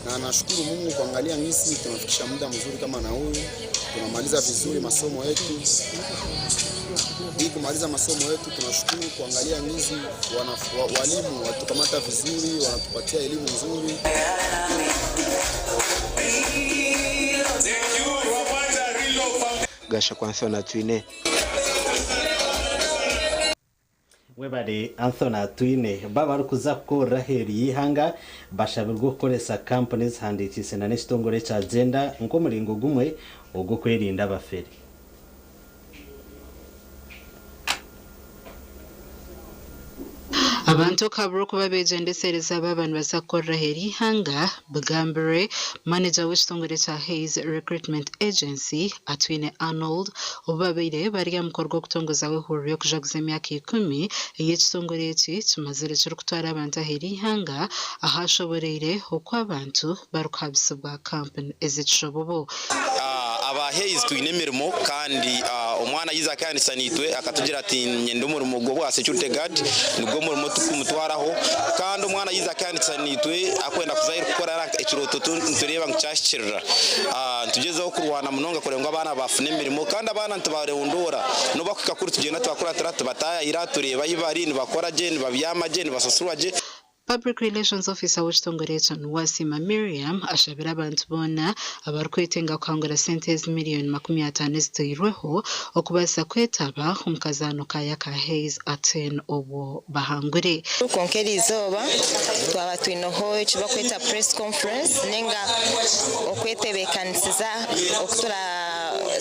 Na nashukuru Mungu kuangalia ngisi tunafikisha muda mzuri kama na huyu. Tunamaliza vizuri masomo yetu. Hii kumaliza masomo yetu tunashukuru kuangalia ngisi walimu watukamata vizuri, wanatupatia elimu nzuri. Gasha kwanza twine webade Anthony Twine baba rukuza kora heri yihanga bashabirwa gukoresa companies handikise na n'istongore cha agenda nko muringo gumwe ugo kwerinda abaferi. Abantu kaburo kuba bejendesereza abantu bazakora heri hanga Bugambere manager w'istongore cha Hayes Recruitment Agency Atwine Arnold obabire bari mukorwa kutongoza wehuriro kujaguza myaka 10 y'istongore eti tumazire cyo kutwara abantu heri hanga ahashoborere uko abantu barukabisubwa company ezitshobobo aba Hayes twinemirimo kandi umwana yiza kandi sanitwe akatugira ati nyende umurimo gwo bwa security guard nibwo murimo tukumutwaraho kandi umwana yiza kandi sanitwe akwenda kuzahira gukora ikiroto tureba ngcyashirira tugezeho kurwana munonga kurengwa abana bafune mirimo kandi abana ntibarewundora no bakwika kuri tugenda twakora taratu bataya ira tureba yibarini bakora je babyama je basasura je. Public Relations Officer w'istongoreta Wasima Miriam ashabira abantu bona abarukwetenga kwangura sentes million 50 zitirweho okubasa kwetaba umkazano kaya ka Hayes Aten obo bahangure konkeri izoba twaba twinoho kiba kweta press conference nenga okwetebekanisiza okutura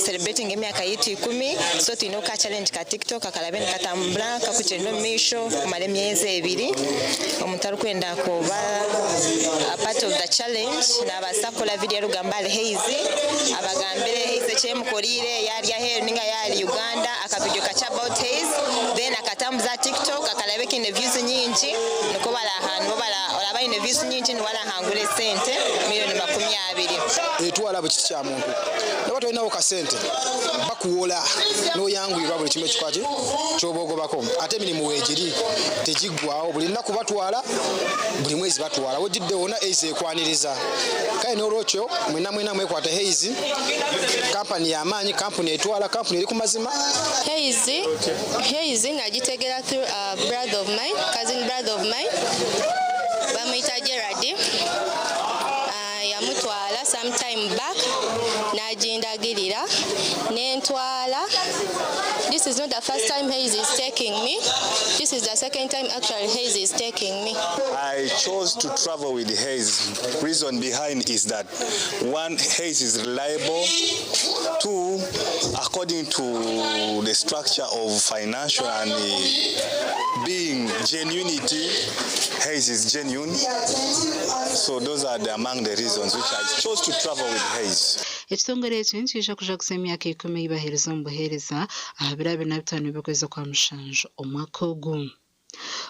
celebrating emyaka yitu 10 so twino ka challenge ka TikTok akalabe katambula kakugendo misho kumale myezi 2 kwenda kuba a part of the challenge na basakola video rugambale Hayes abagambire Hayes chemukorire yari yahe ninga yari Uganda akavideo kacha about Hayes then akatambuza TikTok akalabeka in views nyingi niko bala ahantu bala in views nyingi wala hangure sente milioni 20 etwala bukiti kya muntu nabato inawo ka sente bakuwola no yangu yibwa buli kimwe kikwaje chobogo bako ate mini muwejiri tejigwawo buli naku batwala buli mwezi batwala wojidde ona eze kwaniriza kai no rocho mwina mwekwata Hayes company ya manyi company etwala company eri kumazima Hayes ngajitegera through a brother of mine, cousin brother of mine bamita Gerard yamutwala sometime back najindagirira nentwala. This is not the first time Hayes is taking me. This is the second time actually Hayes is taking me. I chose to travel with Hayes. Reason behind is that one, Hayes is reliable. Two, according to the structure of financial and being genuinity, Hayes is genuine. So those are among the reasons which I chose to travel with Hayes. Ekitongole ekyo kuja kuza emyaka 10 ibahereza omu buhereza aha 2025 by'okwezi kwa mushanju omwaka ogu.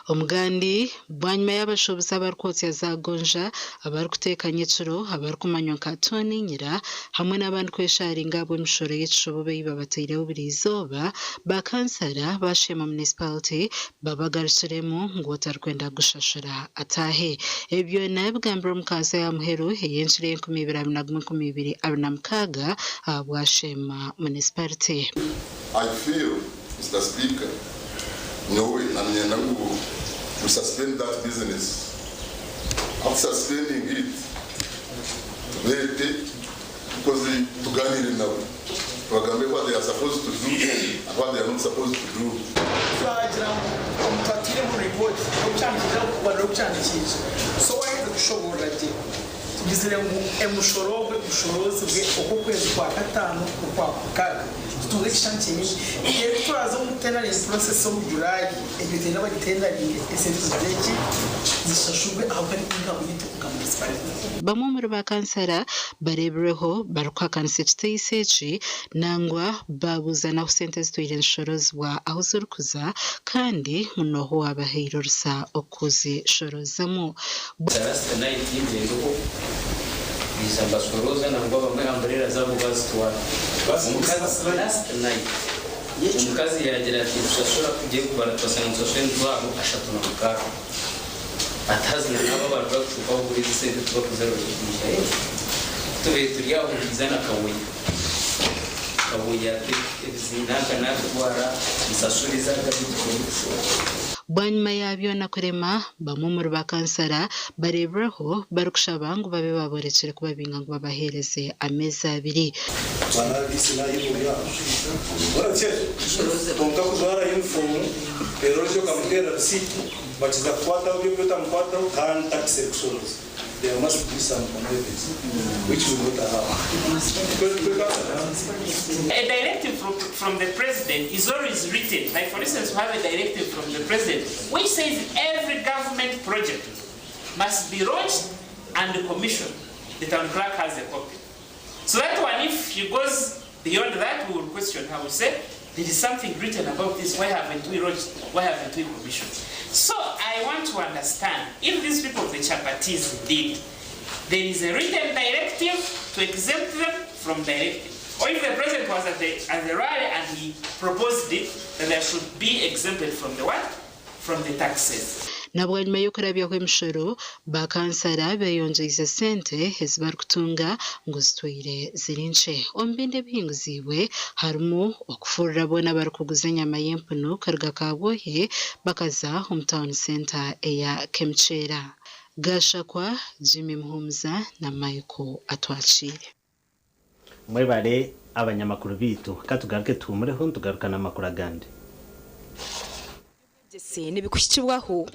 Omugandi bwanyuma y'abashobozi abarikotya za gonja abarikuteekanya ekiro abarikumanywa nka Tony Nyira hamwe n'abandi kwesharinga ab'emishoro y'ekishobo beiba bataireho buri izooba bakansara bashema municipality babagarukiremu ngu batarikwenda gushashura atahe. Ebyo nabigambira omu kansa ya Muheru ey'enshuro 2026 bwashema municipality. I feel, Mr. Speaker, no way, and we suspend that business. After suspending it, because to Ghana now, what they are supposed to do and what they are not supposed to do. So I have to show that tugizire emushoro bushobozi bwe okwezi kwa gatanu kwa kaga tutunge kishanti iyo twaza mu tendering process of July ebitenda bagitendering esenti zeki zishashubwe aho kandi ingabo yituka municipality. Bamwe muri bakansara barebereho barukwakanisa ekitaiseeki nangwa babuza naho sente zitwire nshorozwa aho zirikuza kandi munoho wabaheire orusa okuzishorozamo. Bisambasoroza nangwa bamwe hamburera zabo bazitwara umukazi last night umukazi yagira ati dushashura kugiye kubara twasanga nsoshen twabo ashatu na mukara atazina nabo barwa kuchuka buri sente tuba kuzero cy'ishaye tube turi aho bizana kabuye ati ebizinaka natwara bisasuriza gabitiko. Bwanyuma yabyo nakurema bamwe muri bakansara barebereho barikushaba ngo babe baborekere kuba binga ngo babahereze ameza abiri. There must be some conveyance, which we would allow. A directive from the president is always written. Like, for instance, we have a directive from the president which says every government project must be launched and commissioned. The town clerk has a copy. So that one, if he goes beyond that, we will question how we say, there is something written about this, why haven't we launched, why haven't we commissioned? So I want to understand, if these people of the Chapatis did, there is a written directive to exempt them from directive. Or if the president was at the rally and he proposed it, then there should be exempted from the what? From the taxes. Nabwo nyuma yo kurabya kw'emishoro bakansara beyonjeize sente ezibarikutunga ngo zitwire zirinche. Ombinde bihinguziwe harimo okufurira bona barikuguza enyama y'empunu karuga kabohe bakaza omu town center eya Kemchera. Gashakwa Jimmy Muhumza na Michael Atwachire. Mwebale abanyamakuru bitu katugaruke tumureho tugarukana amakuru agandi.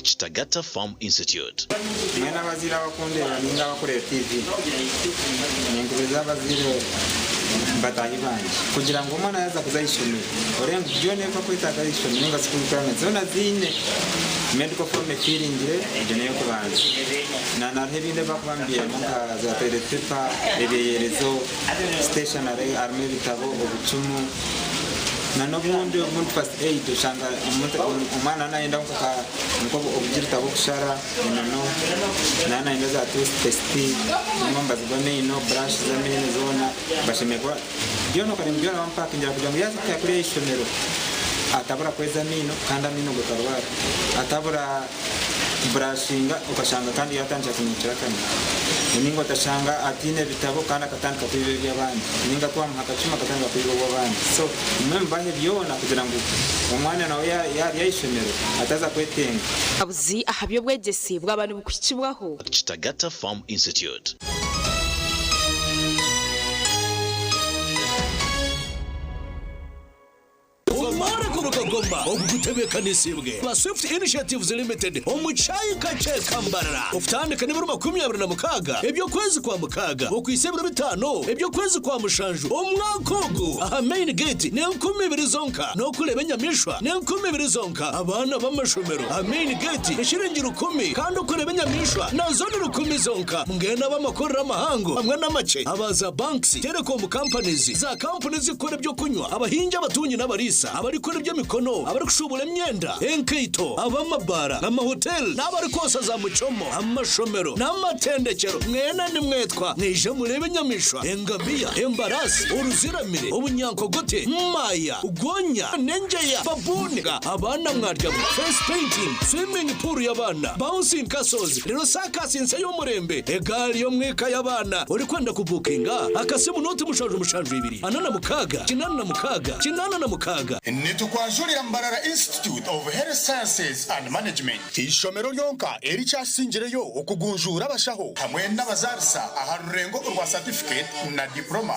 Chitagata Farm Institute. Mwana bazira bakondera ninga bakorera TV. Ningubeza bazira batayi banje. Kugira ngo umwana yaza kuzayishomera. Orenga byone ko kwitaga ishomera ninga school plan zona zine. Medical form feeling ijene yo kubanza. Na hebinde bakubambiye muka za pepa ebeyerezo stationary army bitabo obucumu. Na n'ubundi umuntu first aid ushanga umwana naenda kuka mkobo object abokushara no naenda za test ngomba zibone ino brush za mene zona bashemekwa byono kali mbyona wampaka njya kugira ngo yaza kuri ishomero atabura kweza mino kanda mino gutarwara atabura brushinga ukashanga kandi yatanje kunyikira kandi ningo tashanga atine bitabo kandi akatandika kwibe by'abandi ninga twamuhaka cuma katanga kwibe by'abandi so imwe byona kugira ngo umwana nawe yari yishomero ataza kwetenga abuzi ahabyo bwegesi bw'abantu bukicibwaho. Chitagata Farm Institute. rugogoma ogutebekanisibwe ba Swift Initiatives Limited omuchayi kache kambarara ufutandika nimero 26 ebyo kwezi kwa mukaga okwisebero 5 ebyo kwezi kwa mushanju omwakogo aha main gate ne 12 zonka no kuleba nyamishwa ne 12 zonka abana b'amashomero aha main gate eshiringiro 10 kandi kuleba nyamishwa na zone 10 zonka mungena b'amakorera amahango hamwe n'amace abaza banks telecom companies za companies zikora byo kunywa abahinja abatunyi n'abarisa abari kora byo mikono abari kushubura imyenda enkeito abamabara n'amahotel n'abari kosa za mucomo amashomero n'amatendekero mwena ni mwetwa nije murebe nyamishwa engabia embarasi uruziramire ubunyankogote maya ugonya nenjeya babuniga abana mwarya face painting swimming pool y'abana bouncing castles rero sakasi nse y'umurembe egali yo mweka y'abana uri kwenda kubukinga akasimu noti mushaje mushanju 2 anana mukaga kinana na mukaga nitukwanjurira Mbarara Institute of Health Sciences and Management ishomero ryonka eri cyasingireyo okugunjura abashaho hamwe n'abazarisa aha rurengo rwa certificate na diploma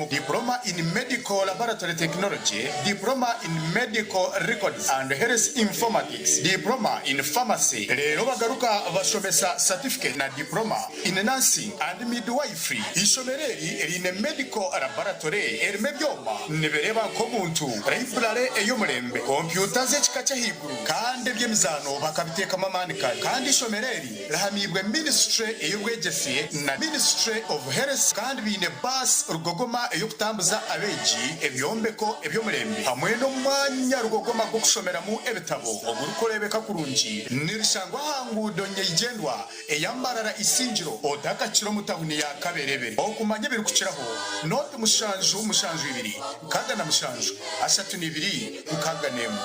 diploma in medical laboratory technology, diploma in medical records and health informatics, diploma in pharmacy. Rero bagaruka bashomesa certificate na diploma in nursing and midwifery. Ishomereri erine medical laboratory erime byoma nebereba ko muntu library eyomurembe computer ze kikacha higuru kandi byemizano bakabiteka mamanika kandi ishomereri rahamibwe ministry eyobwegesiye na ministry of health kandi bine bus rugogoma eyokutambuza abeji ebyombeko ebyomurembe hamwe no mwanya rugogoma go kushomeramo ebitabo ogurukorebeka kurunji nirishangwa hangudo nyegendwa eyambarara isinjiro odaka kiro mutahuni ya kaberebere okumanye biri kuciraho note mushanju 2 kaga na mushanju 32 ukaga nemu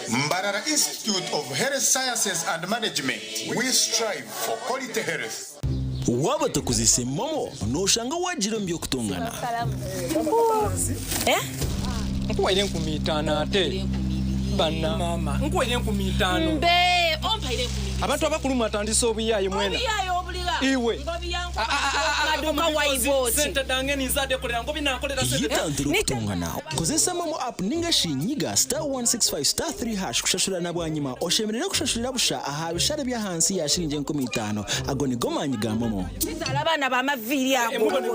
Mbarara Institute of Health Sciences and Management. We strive for quality health. Waba tukuzise momo noshanga wajira mbyo kutongana nkuwaire 15 ate bana mama nkuwaire 15 mbe ompaire 15 abantu abakulu mwatandisa obuyaye mwena iwe maduka waiboti sente dange nizade kolera ngo binakolera sente yitandiro kutongana kozesa momo app ninga shinyiga *165*3# kushashura nabwanyima oshemerera kushashurira busha aha bishare bya hansi ya shirinje 15 agoni gomanyiga momo bizala abana bamaviri akubone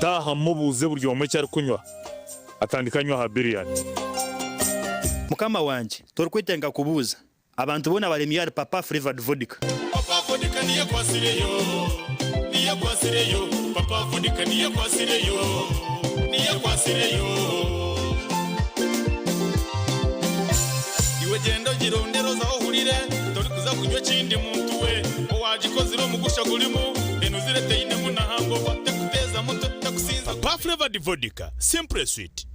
taha mubuze buryo omwe cyari kunywa atandikanywa ha biriyani mukama wanje torkwitenga kubuza abantu bona bari miyari papa flavored vodka papa vodka niye kwasireyo papa vodka niye kwasireyo iwe gendo girondero za ohurire tori kuza kunywa kindi muntu we owagikoziro mugusha gurimo enuzire teine munahango batekuteza moto takusinza papa flavored vodka simple sweet.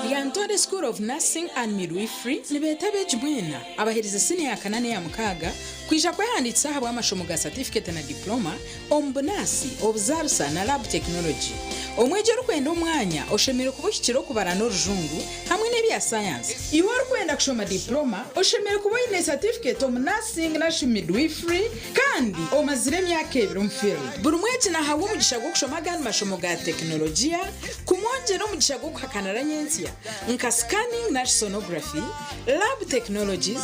Yantore School of Nursing and Midwifery nibetabe jibwena abaheriza sini ya kanane ya mukaga kwisha kwa handitsa habwa amashomo ga certificate na diploma ombunasi obuzarsa na lab technology omwejero kwenda umwanya oshemere kubushyikiro kubara no rujungu hamwe n'ebya science iwe kwenda kushoma diploma oshemere kuboyine certificate of nursing na midwifery kandi omazire emyaka 2 mfield buri mwezi na hawo mugisha go kushoma gani mashomo ga technology kumwonje no mugisha go kuhakanara nyensia nka scanning na sonography lab technologies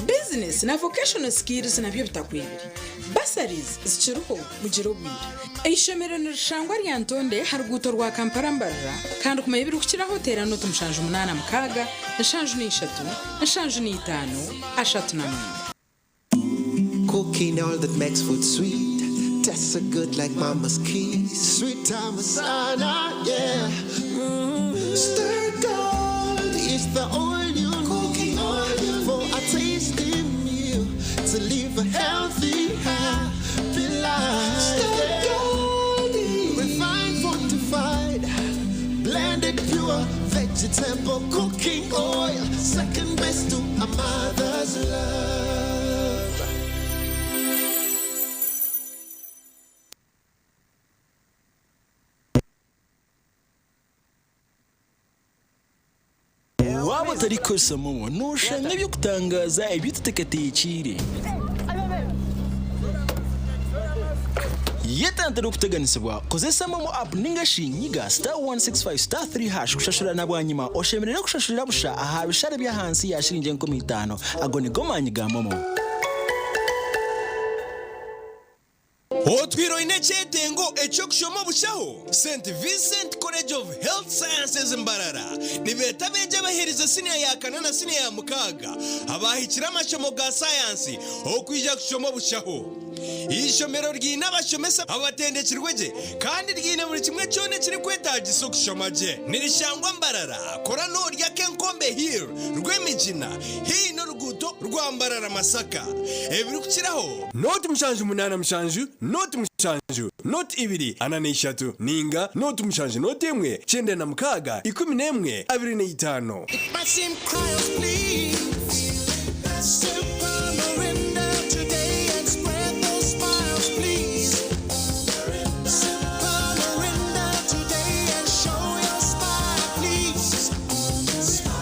business na vocational skills na byo bitakwibiri basaries zichiruho mugiro bwira eishomero nirishangwa ryantonde haruguto rwa Kampala Mbarara kandi kumayibiri kukira hotera no tumushanju 8 mukaga nashanju ni 3 nashanju ni 5 ashatu na 4 cooking all that makes food sweet tastes so good like mama's kiss sweet tamasana yeah stir gold is the oil you cooking oil for a tasty meal to live a healthy life stir gold refined fortified blended pure vegetable cooking oil second best to a mother's love. watari kosa momo noshanga ibyo kutangaza ibyo tutekateye ikire yetantara okuteganisibwa kozesa momo app ningashinyiga *165*3# kushashura nabwanyuma oshemerera kushashurira busha aha bishare bya hansi ya shiringi 50 ago ni gomanyiga momo Otwiro inechete ngo echo kushomo bushaho St Vincent College of Health Sciences Mbarara nibeta beje baheriza senior ya kanana senior ya mukaga abahikira amashomo ga science okwija kushomo bushaho ishomero ryina bashomesa abatendekirweje kandi ryine buri kimwe cyone kiri kwetagiso kushomaje nirishangwa Mbarara kora no rya Kenkombe Hill rwemijina hino ruguto rwambarara Masaka ebiri kukiraho not mushanju munana mushanju not mushanju not ibiri anane ishatu ninga not mushanju not emwe cyende na mukaga 11 25 Maxim Cryos, please. Sip on Mirinda today and spread those smiles, please. Sip on Mirinda today and show your smile, please. No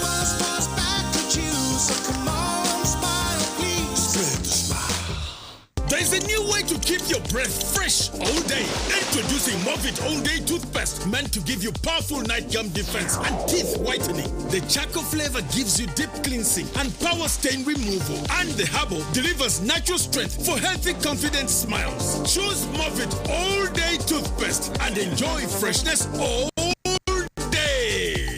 one smiles back at you, so come on, smile, please. Spread the smile. There's a new way to keep your breath fresh all day. Introducing Movit All Day Toothpaste, meant to give you powerful night gum defense and teeth whitening. The charcoal flavor gives you deep cleansing and power stain removal. And the herbal delivers natural strength for healthy, confident smiles. Choose Movit All Day Toothpaste and enjoy freshness all day.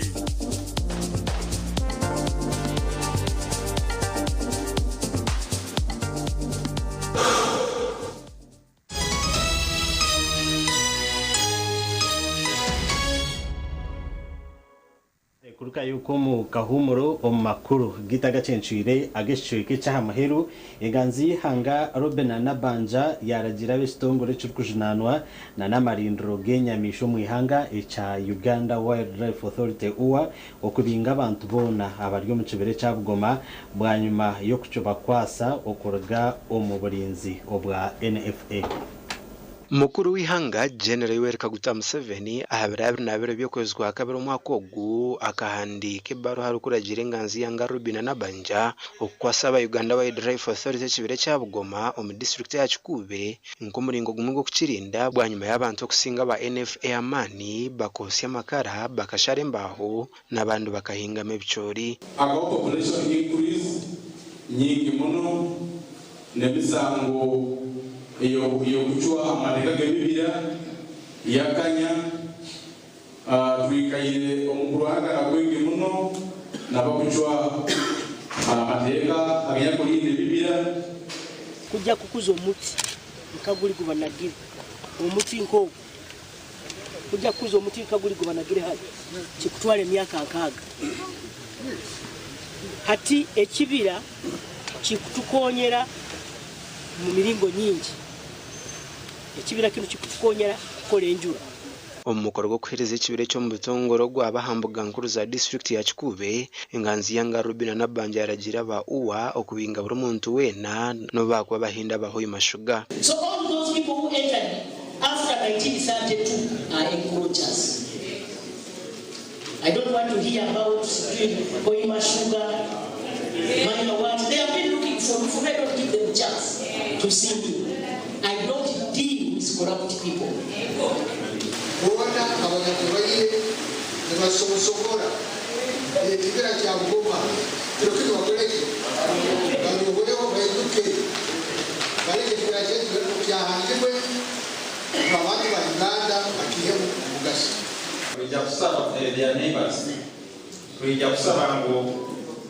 kuruka yuko mu kahumuro omakuru gitaga cencwire ageshweke cyahamaheru inganzi hanga Robena Nabanja yaragira bestongore cyukujinanwa na namarindro genyamisho mu ihanga echa Uganda Wildlife Authority uwa okubinga abantu bona abaryo mu kibere cyabugoma bwanyuma yo kucoba kwasa okorga omuburinzi obwa NFA. Mukuru w'ihanga General Yoweri Kaguta Museveni ahabirabiri nabere byo kwezwa kabiri umwaka ogu akahandika baro harukuragira inganzi yanga Robena Nabanja okwasaba Uganda Wildlife Authority kibere cyabugoma mu district ya Kikube nk'umuringo gumwe go kukirinda bwanyuma y'abantu okusinga ba NFA amani bakosya makara bakashare mbaho nabandu bakahinga mebicori agaho population increase nyingi muno nebisango iyo kuchwa amateka gebibira yakanya twikayire omukuranga agwenge muno nabakuchwa amateka aganya kulinde bibira kujja kukuza omuti nkaguli gubanagire omuti nko kujja kukuza omuti nkaguli gubanagire hali kikutwala emyaka 6 hati ekibira kikutukonyera mu miringo nyingi ekibira kino kikutukonyera kola enjura omukoro gwo kuhereza ekibire cyo mu bitongoro gwabahambuga nkuru za district ya Kikube inganzi yanga Robena Nabanja yaragira ba uwa okubinga buri muntu wena no bakwa bahinda bahoyi mashuga. So all those people who entered after 1932 are encroachers. I don't want to hear about Hoima Sugar, Mania what. They have been looking for me, I don't give them a chance to see me. I don't deal with corrupt people. Kuona abanyarwanda nibasomosokora ekibira kya Bugoma kirokiri wakoleki banyoboyeho bayiduke baleke kibira kyetu kyahanjibwe abandi ba Uganda bakiye mu mugasi kujya kusaba their neighbors kujya kusaba ngo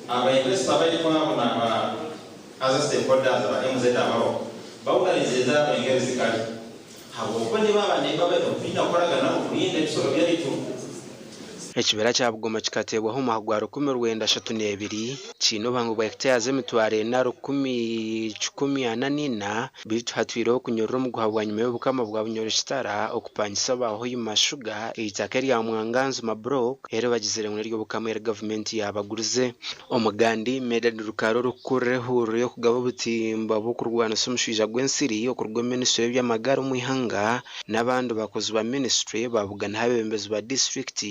abayinvestor bari kwabona aba as stakeholders aba MZ abo bawuganiza abengezi zikali habo ko niba abane babe opina koragana okulinde bisoro byaritu. Ekibera kya Bugoma kikatebwaho mahagwaro 12 kino bangu bwa hectares emitware na 10 bitu hatwiro kunyorora mu guhabwa nyuma y'obukama bwa bunyoro kitara okupangisa baho yimashuga itakari ya mwanganzo mabrok ere bagizere muri ryo bukama ya government yabagurize omugandi medad rukaro rukureho yo kugaba butimba bukurwana sumushija gwensiri okurwa ministry y'amagara mu ihanga n'abandu bakozi ba ministry babugana habembezi ba district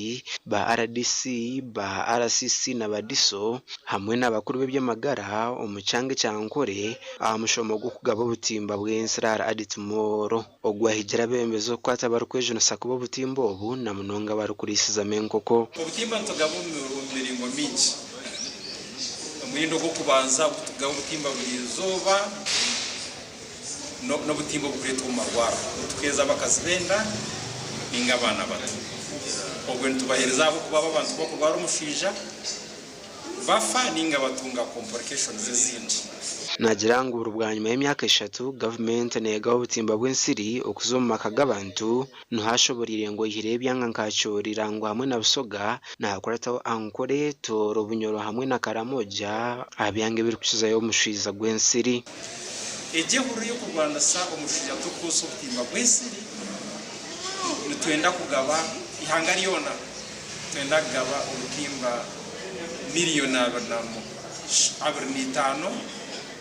ba RDC ba RCC na badiso hamwe n'abakuru b'byamagara umucange cyankore amushomo gukugaba ubutimba bw'ensirara aditumoro ogwahijira bembezo kwata barukweje no sakubo butimbo obu na munonga barukurisiza menkoko ubutimba ntugabo mu miringo mingi murindo go kubanza gutugaba ubutimba bwizoba no butimbo bukureta mu marwara tukeza bakazibenda inga abana bato ubwo ntubahereza abo kuba abantu bo kurwara umushija bafa ninga batunga complications zindi nagira ngo urubwa nyuma y'imyaka 3 government nega ubutimba bw'ensiri okuzoma kagabantu nuhashoborire ngo yirebya nkancyo rirangwa hamwe na busoga na hakorataho ankore toro bunyoro hamwe na karamoja abyange biri kukizayo umushiza gw'ensiri ejehuru yo kurwanda sa umushija tukuso ubutimba bw'ensiri nitwenda kugaba ihangari yona twenda kugaba ubutimba miliyoni 25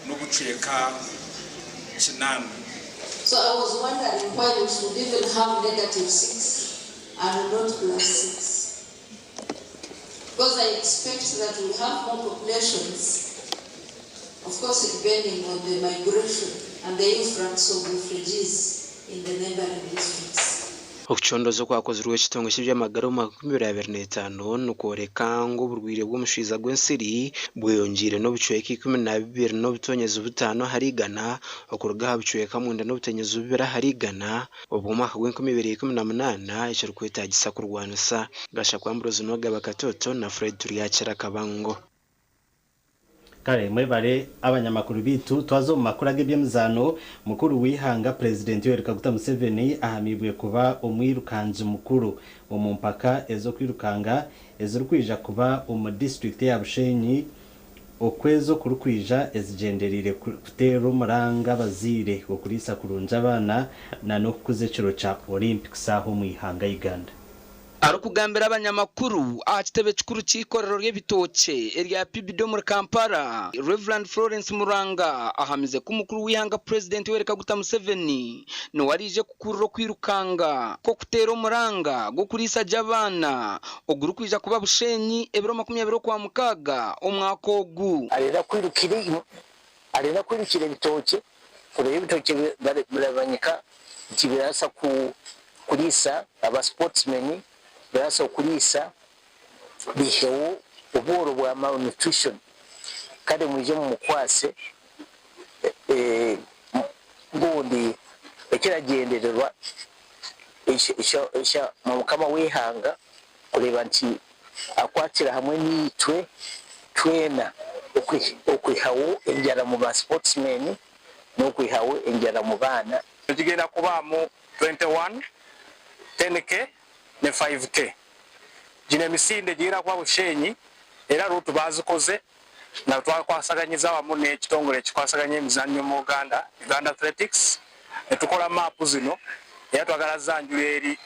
no guceka kinana. So I was wondering why we should even have -6 and not +6. Because I expect that we have more populations, of course depending on the migration and the influx of refugees in the neighboring districts. Okuchondozo kwakozirwe kitongo cy'byamagara mu 2025 nukoreka ngo burwire bw'umushiza gw'ensiri bweyongire no bucweka 12 no butonyeza ubutano harigana okuruga habucweka munda no butenyeza ubira harigana obwo mwaka gw'2018 icyo kwetagisa kurwanisa gasha kwambrozo no gabakatoto na Fred Turiyakira Kabango kare mwebare abanyamakuru bitu twazo mu makuru agebyemzano mukuru wihanga president Yoweri Kaguta Museveni ahamibwe kuba umwirukanje mukuru mu mpaka ezo kwirukanga ezo rukwija kuba mu district ya Bushenyi okwezo kurukwija ezigenderire kutero maranga bazire okurisa kurunja abana na no kuze ciro cha Olympics aho mwihanga Uganda arukugambira abanyamakuru akitebe cikuru cikorero ry'ebitoke erya Pibido muri Kampala Reverend Florence Muranga ahamize ku mukuru wihanga president Yoweri Kaguta Museveni no warije kukururo kwirukanga ko kutera Muranga go kurisa jabana oguru kwija kuba Bushenyi ebiro 20 kwa mukaga omwaka ogu arera kwirukira bitoke kure bitoke barabanyika kibirasa kurisa aba sportsmen birasa kurisa bihewo uburo bwa malnutrition kandi muje mu mukwase bundi ekiragendererwa isha mu kama wihanga kureba nti akwatira hamwe nitwe twena okwihawo enjara mu ba sportsmen no kwihawo enjara mu bana tugenda kuba mu 21 10k ne 5k jine misinde gira kwa Bushenyi era rutu bazikoze na twakwasaganyiza abamu ne kitongole kikwasaganye emizannyo mu Uganda Athletics etukola map zino era twagalaza njuleri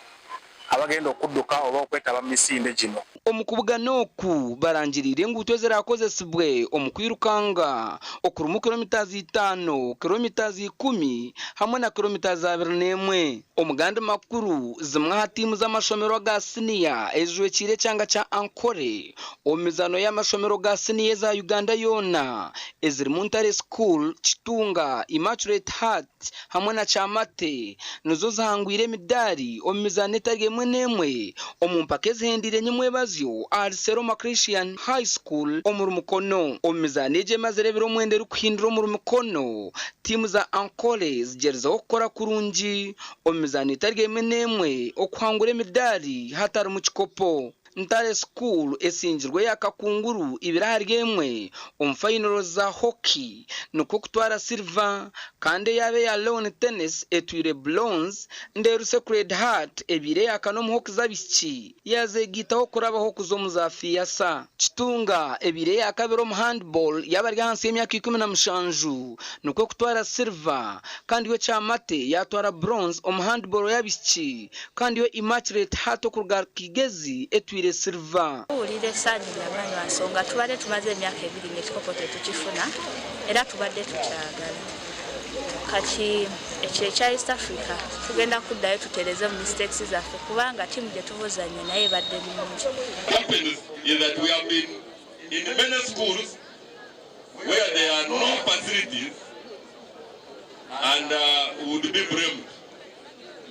abagenda okudduka oba okwetaba misinde gino omukubuganoku barangirire ngutwezera akozesibwe omukwirukanga okuru kilometers 5 kilometers 10 hamwe na kilometers 21 omuganda makuru zimwe hatimu z'amashomero ga senior ezwe kire cyanga cha Ankore omizano y'amashomero ga senior za Uganda yona eziri Montare School Chitunga Immaculate Heart hamwe na Chamate nuzo zahangwire midari omizano etargemwe nemwe omumpakeze hendire nyimwe bazyo Arseroma Christian High School omuru mukono omizaneje mazerebero mwende rukuhindura omuru mukono timu za Ankole zigereza okora kurungi omizane targemwe nemwe okuhangure midari hatari mu kikopo Ntare School esingirwe yakakunguru ibirahargemwe final za hockey nuko kutwara silver kandi yabe ya lawn tennis etwire bronze nderu Sacred Heart ebire yakano mu hockey zabiki yazegitaho kurabaho kuzomuzafi sa Chitunga ebire yakabero mu handball yabari hansi y'imyaka 17 nuko kutwara silver kandi we Chamate yatwara bronze mu handball yabiki kandi we Immaculate Heart okuruga kigezi etwire silver ulire sani yabantu asonga tubade tumaze emyaka 2 n'ekikopo tukifuna era tubadde tukyagala kati ekyo kya East Africa tugenda kuddayo tutereze mu mistakes zaffe kubanga timu gye tubuzanye naye badde bulungi. Happens is that we have been in many schools where there are no facilities and would be blamed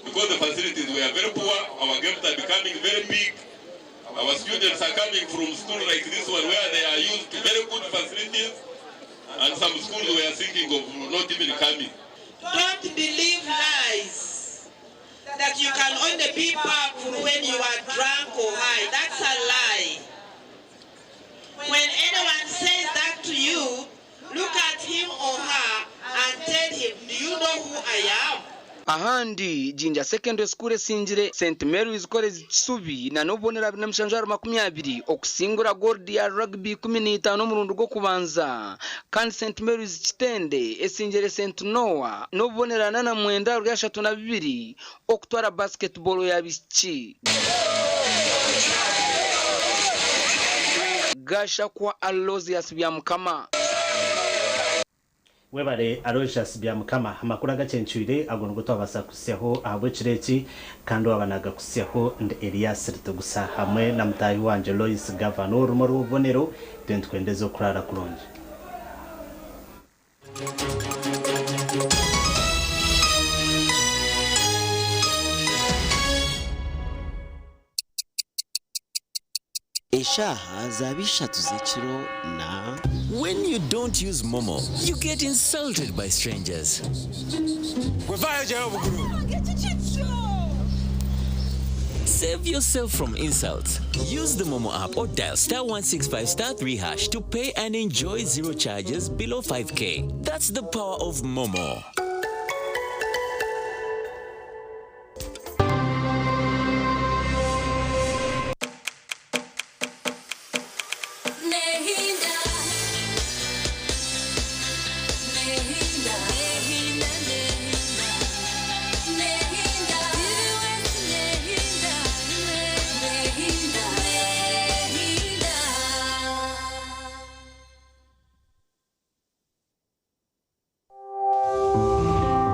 because the facilities were very poor. Our games are becoming very big. Our students are coming from schools like this one where they are used to very good facilities, and some schools were thinking of not even coming. Don't believe lies that you can only be powerful when you are drunk or high. That's a lie. When anyone says that to you, look at him or her and tell him, do you know who I am? Ahandi Jinja Secondary School Singire St Mary's College Kisubi na nobonera 2020 okusingura gold ya rugby 15 murundo go kubanza kandi St Mary's Kitende esingire St Noah nobonera na mwenda rya 32 okutwara basketball ya bichi gasha kwa Aloysius Byamukama webare Aloysius Byamukama amakuru agacencuire agono twabasa kusyaho ahabwe kireki kandi wabanaga kusyaho nde Elias Ritugusa hamwe na mutayi wanje Lois Governor mu rubonero twendeze kurara kulonje. Eshaha zabishatu zechiro na when you don't use Momo, you get insulted by strangers. Save yourself from insults. Use the Momo app or dial *165*3# to pay and enjoy zero charges below 5K. That's the power of Momo.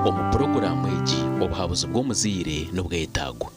Omu programu egi obuhabuzi bw'omuzire n'obwetaago